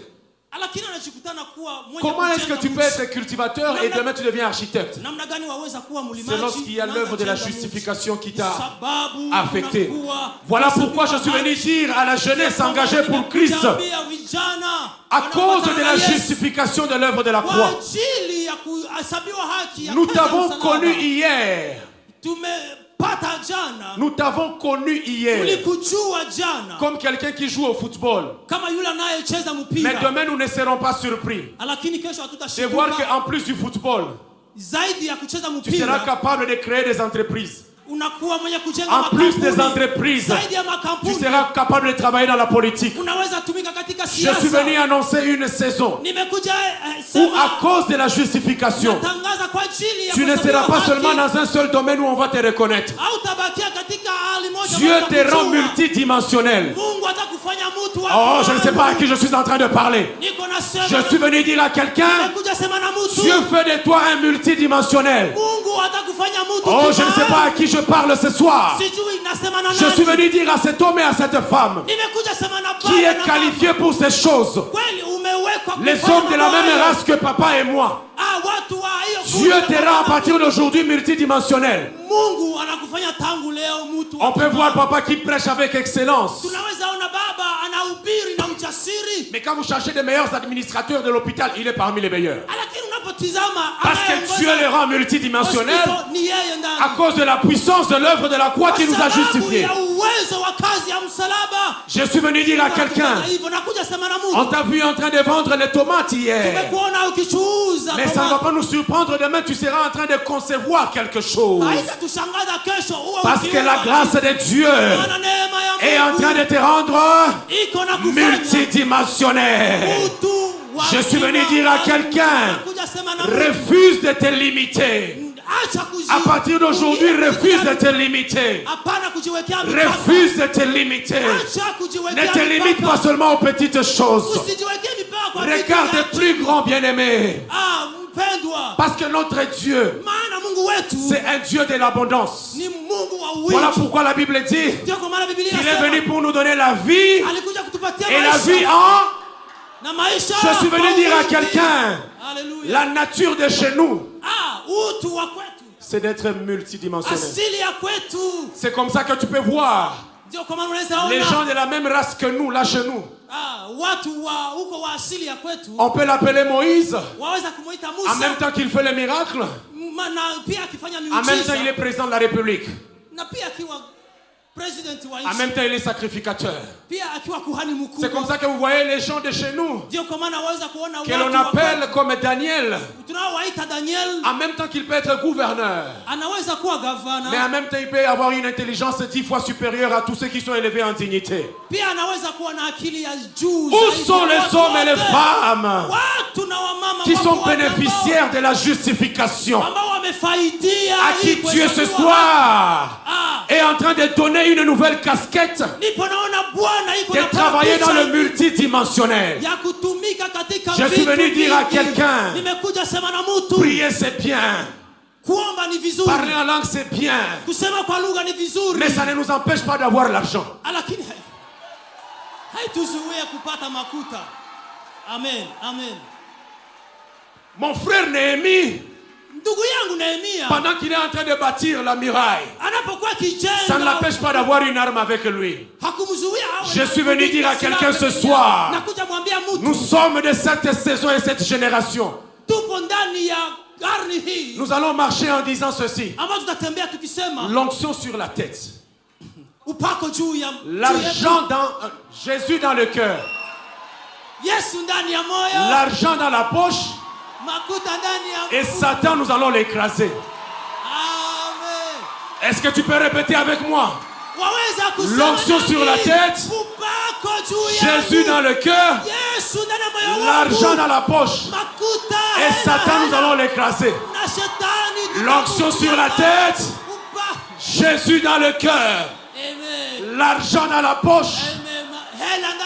[SPEAKER 2] Lakini anajikutana kuwa mwenye
[SPEAKER 1] Comment est-ce que
[SPEAKER 2] kujenga
[SPEAKER 1] tu peux
[SPEAKER 2] mji.
[SPEAKER 1] être cultivateur et demain tu deviens architecte?
[SPEAKER 2] Namna gani waweza kuwa mlimaji?
[SPEAKER 1] C'est lorsqu'il y a l'œuvre de la
[SPEAKER 2] unaanza kujenga
[SPEAKER 1] justification qui t'a
[SPEAKER 2] sababu
[SPEAKER 1] affecté.
[SPEAKER 2] unakuwa
[SPEAKER 1] Voilà pourquoi je suis venu dire à la jeunesse engagée pour Christ,
[SPEAKER 2] kuambia vijana
[SPEAKER 1] à cause de la
[SPEAKER 2] Yesu,
[SPEAKER 1] justification de l'œuvre de la
[SPEAKER 2] kwa
[SPEAKER 1] croix,
[SPEAKER 2] ajili ya kuhesabiwa haki ya
[SPEAKER 1] nous
[SPEAKER 2] kazi ya
[SPEAKER 1] t'avons
[SPEAKER 2] msalaba.
[SPEAKER 1] connu hier.
[SPEAKER 2] Tumepata jana.
[SPEAKER 1] Nous t'avons connu hier
[SPEAKER 2] Tulikujua jana.
[SPEAKER 1] comme quelqu'un qui joue au football.
[SPEAKER 2] Kama yule anayecheza
[SPEAKER 1] Mais
[SPEAKER 2] mpira.
[SPEAKER 1] demain, nous ne serons pas surpris
[SPEAKER 2] Lakini kesho
[SPEAKER 1] de voir
[SPEAKER 2] hatutashtuka.
[SPEAKER 1] qu'en plus du football,
[SPEAKER 2] Zaidi ya kucheza
[SPEAKER 1] tu seras
[SPEAKER 2] mpira
[SPEAKER 1] capable de créer des entreprises.
[SPEAKER 2] unakuwa mwenye kujenga
[SPEAKER 1] En plus des
[SPEAKER 2] makampuni.
[SPEAKER 1] entreprises,
[SPEAKER 2] Zaidi ya
[SPEAKER 1] tu
[SPEAKER 2] makampuni
[SPEAKER 1] seras capable de travailler dans la politique.
[SPEAKER 2] unaweza tumika katika
[SPEAKER 1] Je suis venu
[SPEAKER 2] siasa.
[SPEAKER 1] annoncer une saison
[SPEAKER 2] Nimekuja
[SPEAKER 1] où, à
[SPEAKER 2] sema
[SPEAKER 1] cause de la justification,
[SPEAKER 2] natangaza kwa ajili ya
[SPEAKER 1] tu ne
[SPEAKER 2] kuhesabiwa
[SPEAKER 1] seras pas
[SPEAKER 2] haki.
[SPEAKER 1] seulement dans un seul domaine où on va te reconnaître.
[SPEAKER 2] Hautabakia katika hali moja
[SPEAKER 1] Dieu
[SPEAKER 2] moja
[SPEAKER 1] te rend
[SPEAKER 2] kujua.
[SPEAKER 1] multidimensionnel.
[SPEAKER 2] Mungu atakufanya mtu wa
[SPEAKER 1] Oh, je ne sais pas à
[SPEAKER 2] maana.
[SPEAKER 1] qui je suis en train de parler.
[SPEAKER 2] Niko nasema
[SPEAKER 1] Je suis venu dire à quelqu'un,
[SPEAKER 2] nimekuja sema na mtu.
[SPEAKER 1] Dieu fait de toi un multidimensionnel.
[SPEAKER 2] Mungu atakufanya mtu
[SPEAKER 1] Oh, je ne sais
[SPEAKER 2] kibali.
[SPEAKER 1] pas à qui je parle ce soir.
[SPEAKER 2] Sijui nasema na
[SPEAKER 1] Je
[SPEAKER 2] nani.
[SPEAKER 1] suis venu dire à cet homme et à cette femme
[SPEAKER 2] Nimekuja sema na
[SPEAKER 1] qui
[SPEAKER 2] baba
[SPEAKER 1] est
[SPEAKER 2] na
[SPEAKER 1] qualifié pour ces choses.
[SPEAKER 2] mama. Kweli umewekwa
[SPEAKER 1] Les
[SPEAKER 2] kufanya
[SPEAKER 1] hommes de la
[SPEAKER 2] mambo
[SPEAKER 1] même
[SPEAKER 2] hayo.
[SPEAKER 1] race que papa et moi.
[SPEAKER 2] Watu wa hiyo
[SPEAKER 1] Dieu
[SPEAKER 2] kundi
[SPEAKER 1] te
[SPEAKER 2] la
[SPEAKER 1] rend à
[SPEAKER 2] baba.
[SPEAKER 1] partir d'aujourd'hui multidimensionnel.
[SPEAKER 2] Mungu anakufanya tangu leo mtu wa
[SPEAKER 1] On peut
[SPEAKER 2] kibali.
[SPEAKER 1] voir papa qui prêche avec excellence.
[SPEAKER 2] Tunaweza ona baba anahubiri na ujasiri.
[SPEAKER 1] Mais quand vous cherchez des meilleurs administrateurs de l'hôpital, il est parmi les meilleurs.
[SPEAKER 2] Lakini unapotizama
[SPEAKER 1] Parce que Dieu le rend multidimensionnel
[SPEAKER 2] hospital ni yeye ndani.
[SPEAKER 1] à cause de la puissance de l'œuvre de la croix qui nous a
[SPEAKER 2] Kwa sababu
[SPEAKER 1] justifiés.
[SPEAKER 2] ya uwezo wa kazi ya msalaba.
[SPEAKER 1] Je suis venu dire à quelqu'un,
[SPEAKER 2] Hivyo nakuja sema na
[SPEAKER 1] on
[SPEAKER 2] mtu.
[SPEAKER 1] t'a vu en train de vendre les tomates hier.
[SPEAKER 2] Tumekuona ukichuuza.
[SPEAKER 1] Mais ça ne va pas nous surprendre. Demain, tu seras en train de concevoir quelque chose.
[SPEAKER 2] Haitatushangaza kesho uwe
[SPEAKER 1] Parce que la
[SPEAKER 2] ukiwa.
[SPEAKER 1] grâce de Dieu
[SPEAKER 2] Maana neema ya
[SPEAKER 1] est en
[SPEAKER 2] Mungu
[SPEAKER 1] train de te rendre
[SPEAKER 2] iko na kufanya
[SPEAKER 1] multidimensionnel.
[SPEAKER 2] mtu wa
[SPEAKER 1] Je suis venu
[SPEAKER 2] kibali.
[SPEAKER 1] dire à quelqu'un,
[SPEAKER 2] Nakuja sema na mtu.
[SPEAKER 1] refuse de te limiter.
[SPEAKER 2] Acha kuji-
[SPEAKER 1] À partir d'aujourd'hui, refuse de te limiter.
[SPEAKER 2] Hapana kujiwekea mipaka.
[SPEAKER 1] Refuse de te limiter.
[SPEAKER 2] Acha kujiwekea
[SPEAKER 1] Ne te limite
[SPEAKER 2] mipaka.
[SPEAKER 1] pas seulement aux petites choses.
[SPEAKER 2] Usijiwekee mipaka kwa vitu
[SPEAKER 1] Regarde
[SPEAKER 2] vya
[SPEAKER 1] plus
[SPEAKER 2] chini.
[SPEAKER 1] grand, bien-aimé.
[SPEAKER 2] Mpendwa.
[SPEAKER 1] Parce que notre Dieu,
[SPEAKER 2] Maana Mungu wetu
[SPEAKER 1] c'est un Dieu de l'abondance.
[SPEAKER 2] ni Mungu wa wingi.
[SPEAKER 1] Voilà pourquoi la Bible dit
[SPEAKER 2] Ndio kwa maana Biblia
[SPEAKER 1] qu'il est
[SPEAKER 2] inasema,
[SPEAKER 1] venu pour nous donner la vie
[SPEAKER 2] alikuja kutupatia
[SPEAKER 1] et la
[SPEAKER 2] maisha
[SPEAKER 1] vie en...
[SPEAKER 2] na maisha.
[SPEAKER 1] Je suis venu
[SPEAKER 2] kwa
[SPEAKER 1] dire à
[SPEAKER 2] wingi.
[SPEAKER 1] quelqu'un,
[SPEAKER 2] Hallelujah.
[SPEAKER 1] la nature de chez nous,
[SPEAKER 2] Utu wa kwetu.
[SPEAKER 1] c'est d'être multidimensionnel.
[SPEAKER 2] Asili ya kwetu.
[SPEAKER 1] C'est comme ça que tu peux voir
[SPEAKER 2] Ndio kwa maana unaweza
[SPEAKER 1] les gens
[SPEAKER 2] ona
[SPEAKER 1] de la même race que nous, là chez nous.
[SPEAKER 2] watu wa huko wa asili ya kwetu.
[SPEAKER 1] On peut l'appeler Moïse,
[SPEAKER 2] Waweza kumuita
[SPEAKER 1] en même
[SPEAKER 2] Musa.
[SPEAKER 1] temps qu'il fait les miracles,
[SPEAKER 2] Na pia akifanya
[SPEAKER 1] en même temps
[SPEAKER 2] miujiza.
[SPEAKER 1] il est président de la République,
[SPEAKER 2] Na pia akiwa president wa
[SPEAKER 1] en
[SPEAKER 2] nchi.
[SPEAKER 1] même temps il est sacrificateur.
[SPEAKER 2] Pia akiwa kuhani mkuu.
[SPEAKER 1] C'est comme ça que vous voyez les gens de chez nous,
[SPEAKER 2] Ndio kwa maana waweza kuona
[SPEAKER 1] que
[SPEAKER 2] watu
[SPEAKER 1] l'on
[SPEAKER 2] wa
[SPEAKER 1] appelle
[SPEAKER 2] kwetu.
[SPEAKER 1] comme Daniel,
[SPEAKER 2] Tunaowaita Daniel.
[SPEAKER 1] en même temps qu'il peut être gouverneur,
[SPEAKER 2] Anaweza kuwa gavana.
[SPEAKER 1] mais en même temps il peut avoir une intelligence 10 fois supérieure à tous ceux qui sont élevés en dignité.
[SPEAKER 2] Pia anaweza kuwa na akili ya juu.
[SPEAKER 1] Où
[SPEAKER 2] zaidi
[SPEAKER 1] sont
[SPEAKER 2] ya
[SPEAKER 1] les
[SPEAKER 2] watu
[SPEAKER 1] hommes et les
[SPEAKER 2] wote.
[SPEAKER 1] femmes
[SPEAKER 2] Watu na wamama
[SPEAKER 1] qui
[SPEAKER 2] wako
[SPEAKER 1] sont
[SPEAKER 2] wote
[SPEAKER 1] bénéficiaires de la justification,
[SPEAKER 2] ambao wamefaidia
[SPEAKER 1] à qui
[SPEAKER 2] hii
[SPEAKER 1] Dieu ce
[SPEAKER 2] kuhesabiwa
[SPEAKER 1] soir
[SPEAKER 2] haki.
[SPEAKER 1] est en train de donner une nouvelle casquette,
[SPEAKER 2] Nipo naona Bwana iko
[SPEAKER 1] de
[SPEAKER 2] na
[SPEAKER 1] travailler dans le
[SPEAKER 2] picha
[SPEAKER 1] multidimensionnel.
[SPEAKER 2] ya kutumika katika
[SPEAKER 1] Je suis
[SPEAKER 2] vitu
[SPEAKER 1] venu dire à
[SPEAKER 2] vingi.
[SPEAKER 1] quelqu'un,
[SPEAKER 2] Nimekuja sema na mtu.
[SPEAKER 1] prier c'est bien,
[SPEAKER 2] Kuomba ni vizuri.
[SPEAKER 1] parler en langue c'est bien,
[SPEAKER 2] Kusema kwa lugha ni vizuri.
[SPEAKER 1] mais ça ne nous empêche pas d'avoir l'argent.
[SPEAKER 2] Lakini haituzuie kupata makuta. Amen. Amen.
[SPEAKER 1] Mon frère Néhémie,
[SPEAKER 2] Ndugu yangu Nehemia
[SPEAKER 1] pendant qu'il est en train de bâtir la muraille,
[SPEAKER 2] anapokuwa
[SPEAKER 1] ça ne
[SPEAKER 2] kijenga
[SPEAKER 1] l'empêche pas d'avoir une arme avec lui.
[SPEAKER 2] hakumwacha
[SPEAKER 1] Je suis venu dire à quelqu'un ce soir, nous sommes de cette saison et cette génération. Nous allons marcher en disant ceci. L'onction sur la tête. L'argent dans Jésus dans le cœur. L'argent dans la poche. Et Satan, nous allons l'écraser. Est-ce que tu peux répéter avec moi? L'onction sur la tête, Jésus dans le cœur, l'argent dans la poche. Et Satan, nous allons l'écraser. L'onction sur la tête, Jésus dans le cœur, l'argent dans la poche.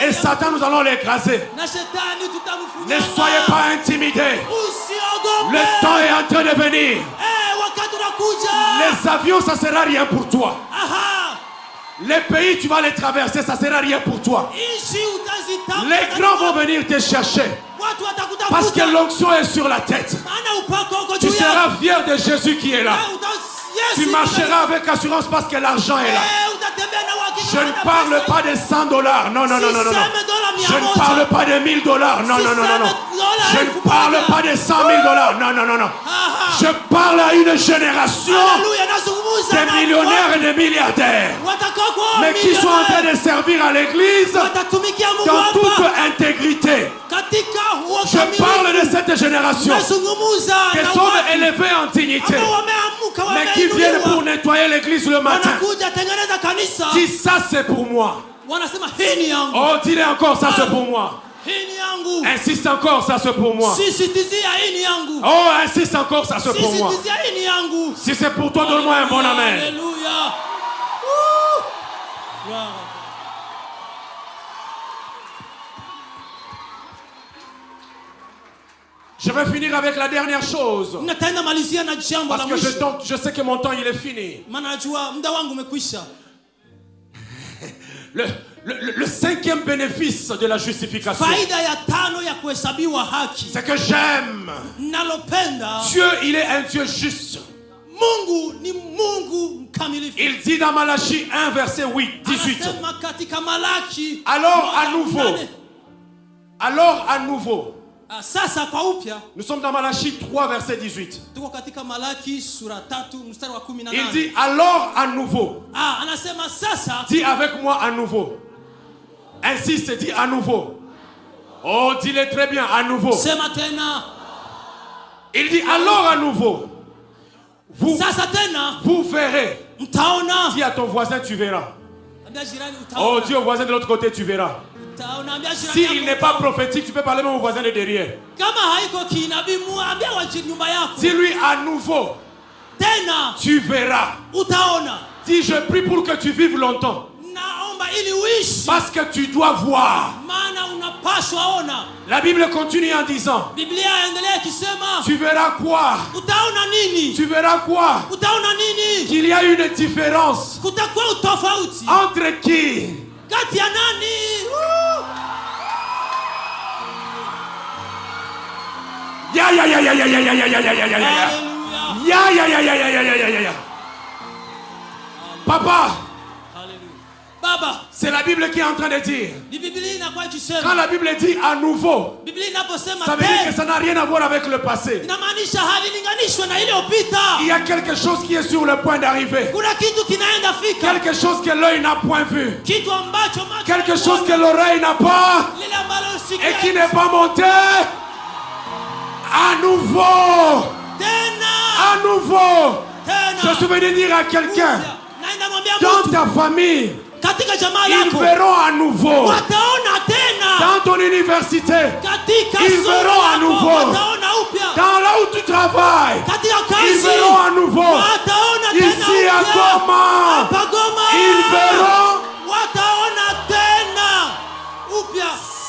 [SPEAKER 1] Et Satan, nous allons l'écraser. Ne soyez pas intimidés. Le temps est en train de venir. Les avions, ça ne sera rien pour toi. Les pays, tu vas les traverser, ça ne sera rien pour toi. Les grands vont venir te chercher. Parce que l'onction est sur la tête. Tu seras fier de Jésus qui est là. Tu marcheras avec assurance parce que l'argent est là. Je ne parle pas de $100. Non, non, non, non, non. Je ne parle pas de $1000. Non, non, non, non, non. Je ne parle pas de $100 000. Non, non, non, non. Je parle à une génération de millionnaires et de milliardaires. Mais qui sont en train de servir à l'église dans toute intégrité. Je parle de cette génération qui sont élevés en dignité. Mais qui viennent pour nettoyer l'église le matin. Dis ça c'est pour moi. Oh dis-le encore ça c'est pour moi. Insiste encore ça c'est pour moi. Oh insiste encore ça c'est pour moi. Si c'est pour toi donne-moi un bon amen.
[SPEAKER 2] Alléluia.
[SPEAKER 1] Je vais finir avec la dernière chose. Parce que je sais que mon temps il est fini. Le cinquième bénéfice de la justification, c'est que j'aime. Dieu, il est un Dieu juste. Il dit dans Malachie 1 verset 18. Alors à nouveau. Nous sommes dans Malachie 3 verset 18. Il dit alors à nouveau. Dis avec moi à nouveau. Insiste, dis à nouveau. Oh, dis-le très bien, à nouveau. Il dit alors à nouveau. Vous verrez. Dis à ton voisin, tu verras. Oh, dis au voisin de l'autre côté, tu verras. S'il n'est pas prophétique, tu peux parler même au voisin de derrière. Dis-lui à nouveau. Tu verras. Dis, je prie pour que tu vives longtemps. Parce que tu dois voir. La Bible continue en disant, tu verras quoi? Tu verras quoi? Qu'il y a une différence entre qui? Papa, c'est la Bible qui est en train de dire. Quand la Bible dit à nouveau, ça veut dire que ça n'a rien à voir avec le passé. Il y a quelque chose qui est sur le point d'arriver. Quelque chose que l'œil n'a point vu. Quelque chose que l'oreille n'a pas et qui n'est pas monté. À nouveau. À nouveau. Je suis venu dire à quelqu'un, dans ta famille, ils verront à nouveau. Dans ton université, ils verront à nouveau. Dans là où tu travailles, ils verront à nouveau. Ici à Goma, ils verront.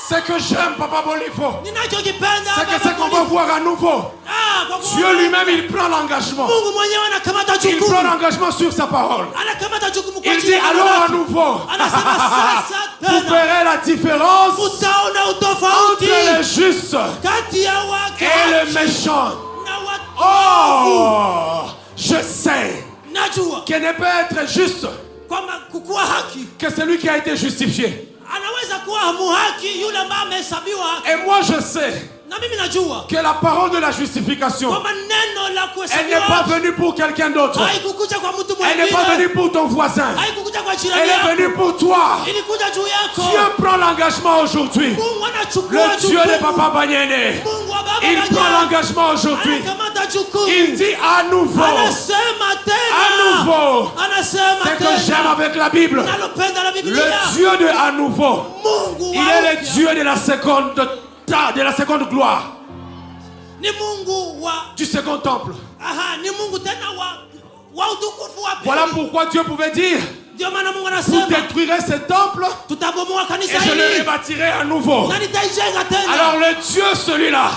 [SPEAKER 1] Ce que j'aime, Papa Bolifo, c'est que c'est qu'on va voir à nouveau. Dieu lui-même, il prend l'engagement. Il prend l'engagement sur sa parole. Il dit alors à nouveau, vous verrez la différence entre le juste et le méchant. Oh, je sais qu'il ne peut être juste
[SPEAKER 2] kwamba kukua haki
[SPEAKER 1] que c'est lui qui a été justifié.
[SPEAKER 2] anaweza kuwa muhaki yule ambaye amehesabiwa haki.
[SPEAKER 1] Et moi je sais
[SPEAKER 2] Na mimi najua
[SPEAKER 1] que la parole de la justification,
[SPEAKER 2] kwamba neno la
[SPEAKER 1] elle
[SPEAKER 2] kuhesabiwa
[SPEAKER 1] n'est pas
[SPEAKER 2] haki
[SPEAKER 1] venue pour quelqu'un d'autre.
[SPEAKER 2] haikukuja kwa mtu
[SPEAKER 1] Elle n'est pas
[SPEAKER 2] mwingine,
[SPEAKER 1] venue pour ton voisin.
[SPEAKER 2] haikukuja kwa jirani
[SPEAKER 1] Elle est
[SPEAKER 2] yako,
[SPEAKER 1] venue pour toi.
[SPEAKER 2] ilikuja juu yako.
[SPEAKER 1] Dieu prend l'engagement aujourd'hui.
[SPEAKER 2] Mungu anachukua
[SPEAKER 1] Le Dieu de
[SPEAKER 2] jukumu.
[SPEAKER 1] Papa Banyene,
[SPEAKER 2] Mungu wa baba
[SPEAKER 1] il
[SPEAKER 2] Banyene
[SPEAKER 1] prend l'engagement aujourd'hui.
[SPEAKER 2] anakamata jukumu.
[SPEAKER 1] Il dit à nouveau,
[SPEAKER 2] Anasema tena.
[SPEAKER 1] à nouveau.
[SPEAKER 2] Anasema
[SPEAKER 1] C'est que j'aime
[SPEAKER 2] tena.
[SPEAKER 1] avec la Bible.
[SPEAKER 2] Nalopenda la
[SPEAKER 1] Le
[SPEAKER 2] Biblia.
[SPEAKER 1] Dieu de à nouveau.
[SPEAKER 2] Mungu
[SPEAKER 1] Il
[SPEAKER 2] wa
[SPEAKER 1] est le
[SPEAKER 2] upya.
[SPEAKER 1] Dieu de la seconde gloire,
[SPEAKER 2] Ni Mungu wa
[SPEAKER 1] du second temple.
[SPEAKER 2] ni Mungu tena wa utukufu wa pili.
[SPEAKER 1] Voilà pourquoi Dieu pouvait dire,
[SPEAKER 2] Ndio maana Mungu
[SPEAKER 1] vous
[SPEAKER 2] anasema
[SPEAKER 1] détruirez ce temple
[SPEAKER 2] tutabomoa
[SPEAKER 1] et
[SPEAKER 2] kanisa
[SPEAKER 1] je le
[SPEAKER 2] hili
[SPEAKER 1] rebâtirai à nouveau.
[SPEAKER 2] na nitaijenga tena.
[SPEAKER 1] Alors le Dieu celui-là,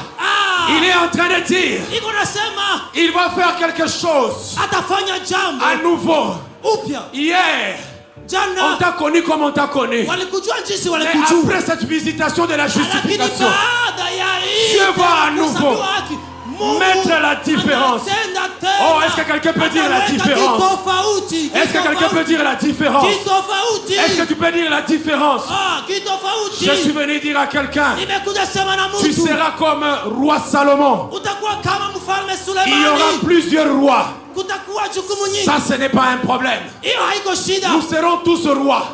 [SPEAKER 1] il est en train de dire,
[SPEAKER 2] iko nasema
[SPEAKER 1] il va faire quelque chose
[SPEAKER 2] atafanya jambo
[SPEAKER 1] à nouveau.
[SPEAKER 2] upya.
[SPEAKER 1] Hier, on
[SPEAKER 2] Jana
[SPEAKER 1] t'a connu comme on t'a connu.
[SPEAKER 2] walikujua jinsi
[SPEAKER 1] Mais
[SPEAKER 2] walikujua,
[SPEAKER 1] après cette visitation de la
[SPEAKER 2] lakini
[SPEAKER 1] justification,
[SPEAKER 2] baada ya hii
[SPEAKER 1] Dieu va à nouveau
[SPEAKER 2] kuhesabiwa haki, Mungu
[SPEAKER 1] mettre la différence.
[SPEAKER 2] anatenda tena.
[SPEAKER 1] Oh, est-ce que quelqu'un peut dire la
[SPEAKER 2] Ataweka
[SPEAKER 1] différence?
[SPEAKER 2] kitofauti,
[SPEAKER 1] Est-ce que quelqu'un peut dire la différence?
[SPEAKER 2] kitofauti.
[SPEAKER 1] Est-ce que tu peux dire la différence?
[SPEAKER 2] Kitofauti.
[SPEAKER 1] Je suis venu dire à quelqu'un,
[SPEAKER 2] Nimekuja sema na
[SPEAKER 1] tu
[SPEAKER 2] mtu,
[SPEAKER 1] seras comme roi Salomon.
[SPEAKER 2] utakuwa kama mfalme
[SPEAKER 1] Il y aura
[SPEAKER 2] Sulemani.
[SPEAKER 1] plusieurs rois.
[SPEAKER 2] Kutakuwa jukumu nyingi.
[SPEAKER 1] Ça, ce n'est pas un problème.
[SPEAKER 2] Hiyo haiko shida.
[SPEAKER 1] Nous serons tous rois,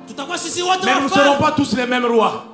[SPEAKER 2] Tutakuwa sisi wote
[SPEAKER 1] mais nous ne serons
[SPEAKER 2] wafalme.
[SPEAKER 1] pas tous les mêmes rois.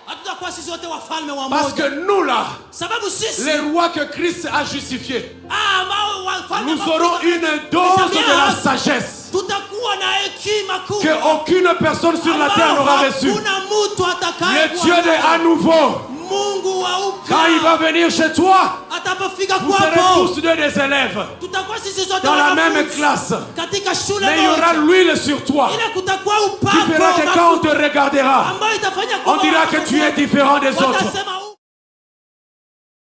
[SPEAKER 2] Hatutakuwa sisi wote wafalme wa
[SPEAKER 1] Parce
[SPEAKER 2] moja.
[SPEAKER 1] que nous, là,
[SPEAKER 2] Sababu sisi
[SPEAKER 1] les rois que Christ a justifiés,
[SPEAKER 2] ambao wafalme
[SPEAKER 1] nous
[SPEAKER 2] wa
[SPEAKER 1] aurons
[SPEAKER 2] Kristo
[SPEAKER 1] une dose de la sagesse
[SPEAKER 2] tutakuwa na hekima kubwa
[SPEAKER 1] que aucune personne sur la terre n'aura reçue.
[SPEAKER 2] Hakuna mtu atakaye
[SPEAKER 1] Le Dieu de à nouveau,
[SPEAKER 2] Mungu wa upya
[SPEAKER 1] quand il va venir chez toi,
[SPEAKER 2] atapofika
[SPEAKER 1] vous serez
[SPEAKER 2] kwako,
[SPEAKER 1] tous deux des élèves
[SPEAKER 2] tutakuwa sisi zote
[SPEAKER 1] dans la
[SPEAKER 2] wanafunzi
[SPEAKER 1] même classe.
[SPEAKER 2] katika shule
[SPEAKER 1] Mais il y aura
[SPEAKER 2] moja.
[SPEAKER 1] l'huile sur toi
[SPEAKER 2] Ila kutakuwa
[SPEAKER 1] qui fera que
[SPEAKER 2] upako
[SPEAKER 1] quand on te regardera,
[SPEAKER 2] ambayo itafanya
[SPEAKER 1] on dira que tu es différent des autres.
[SPEAKER 2] watasema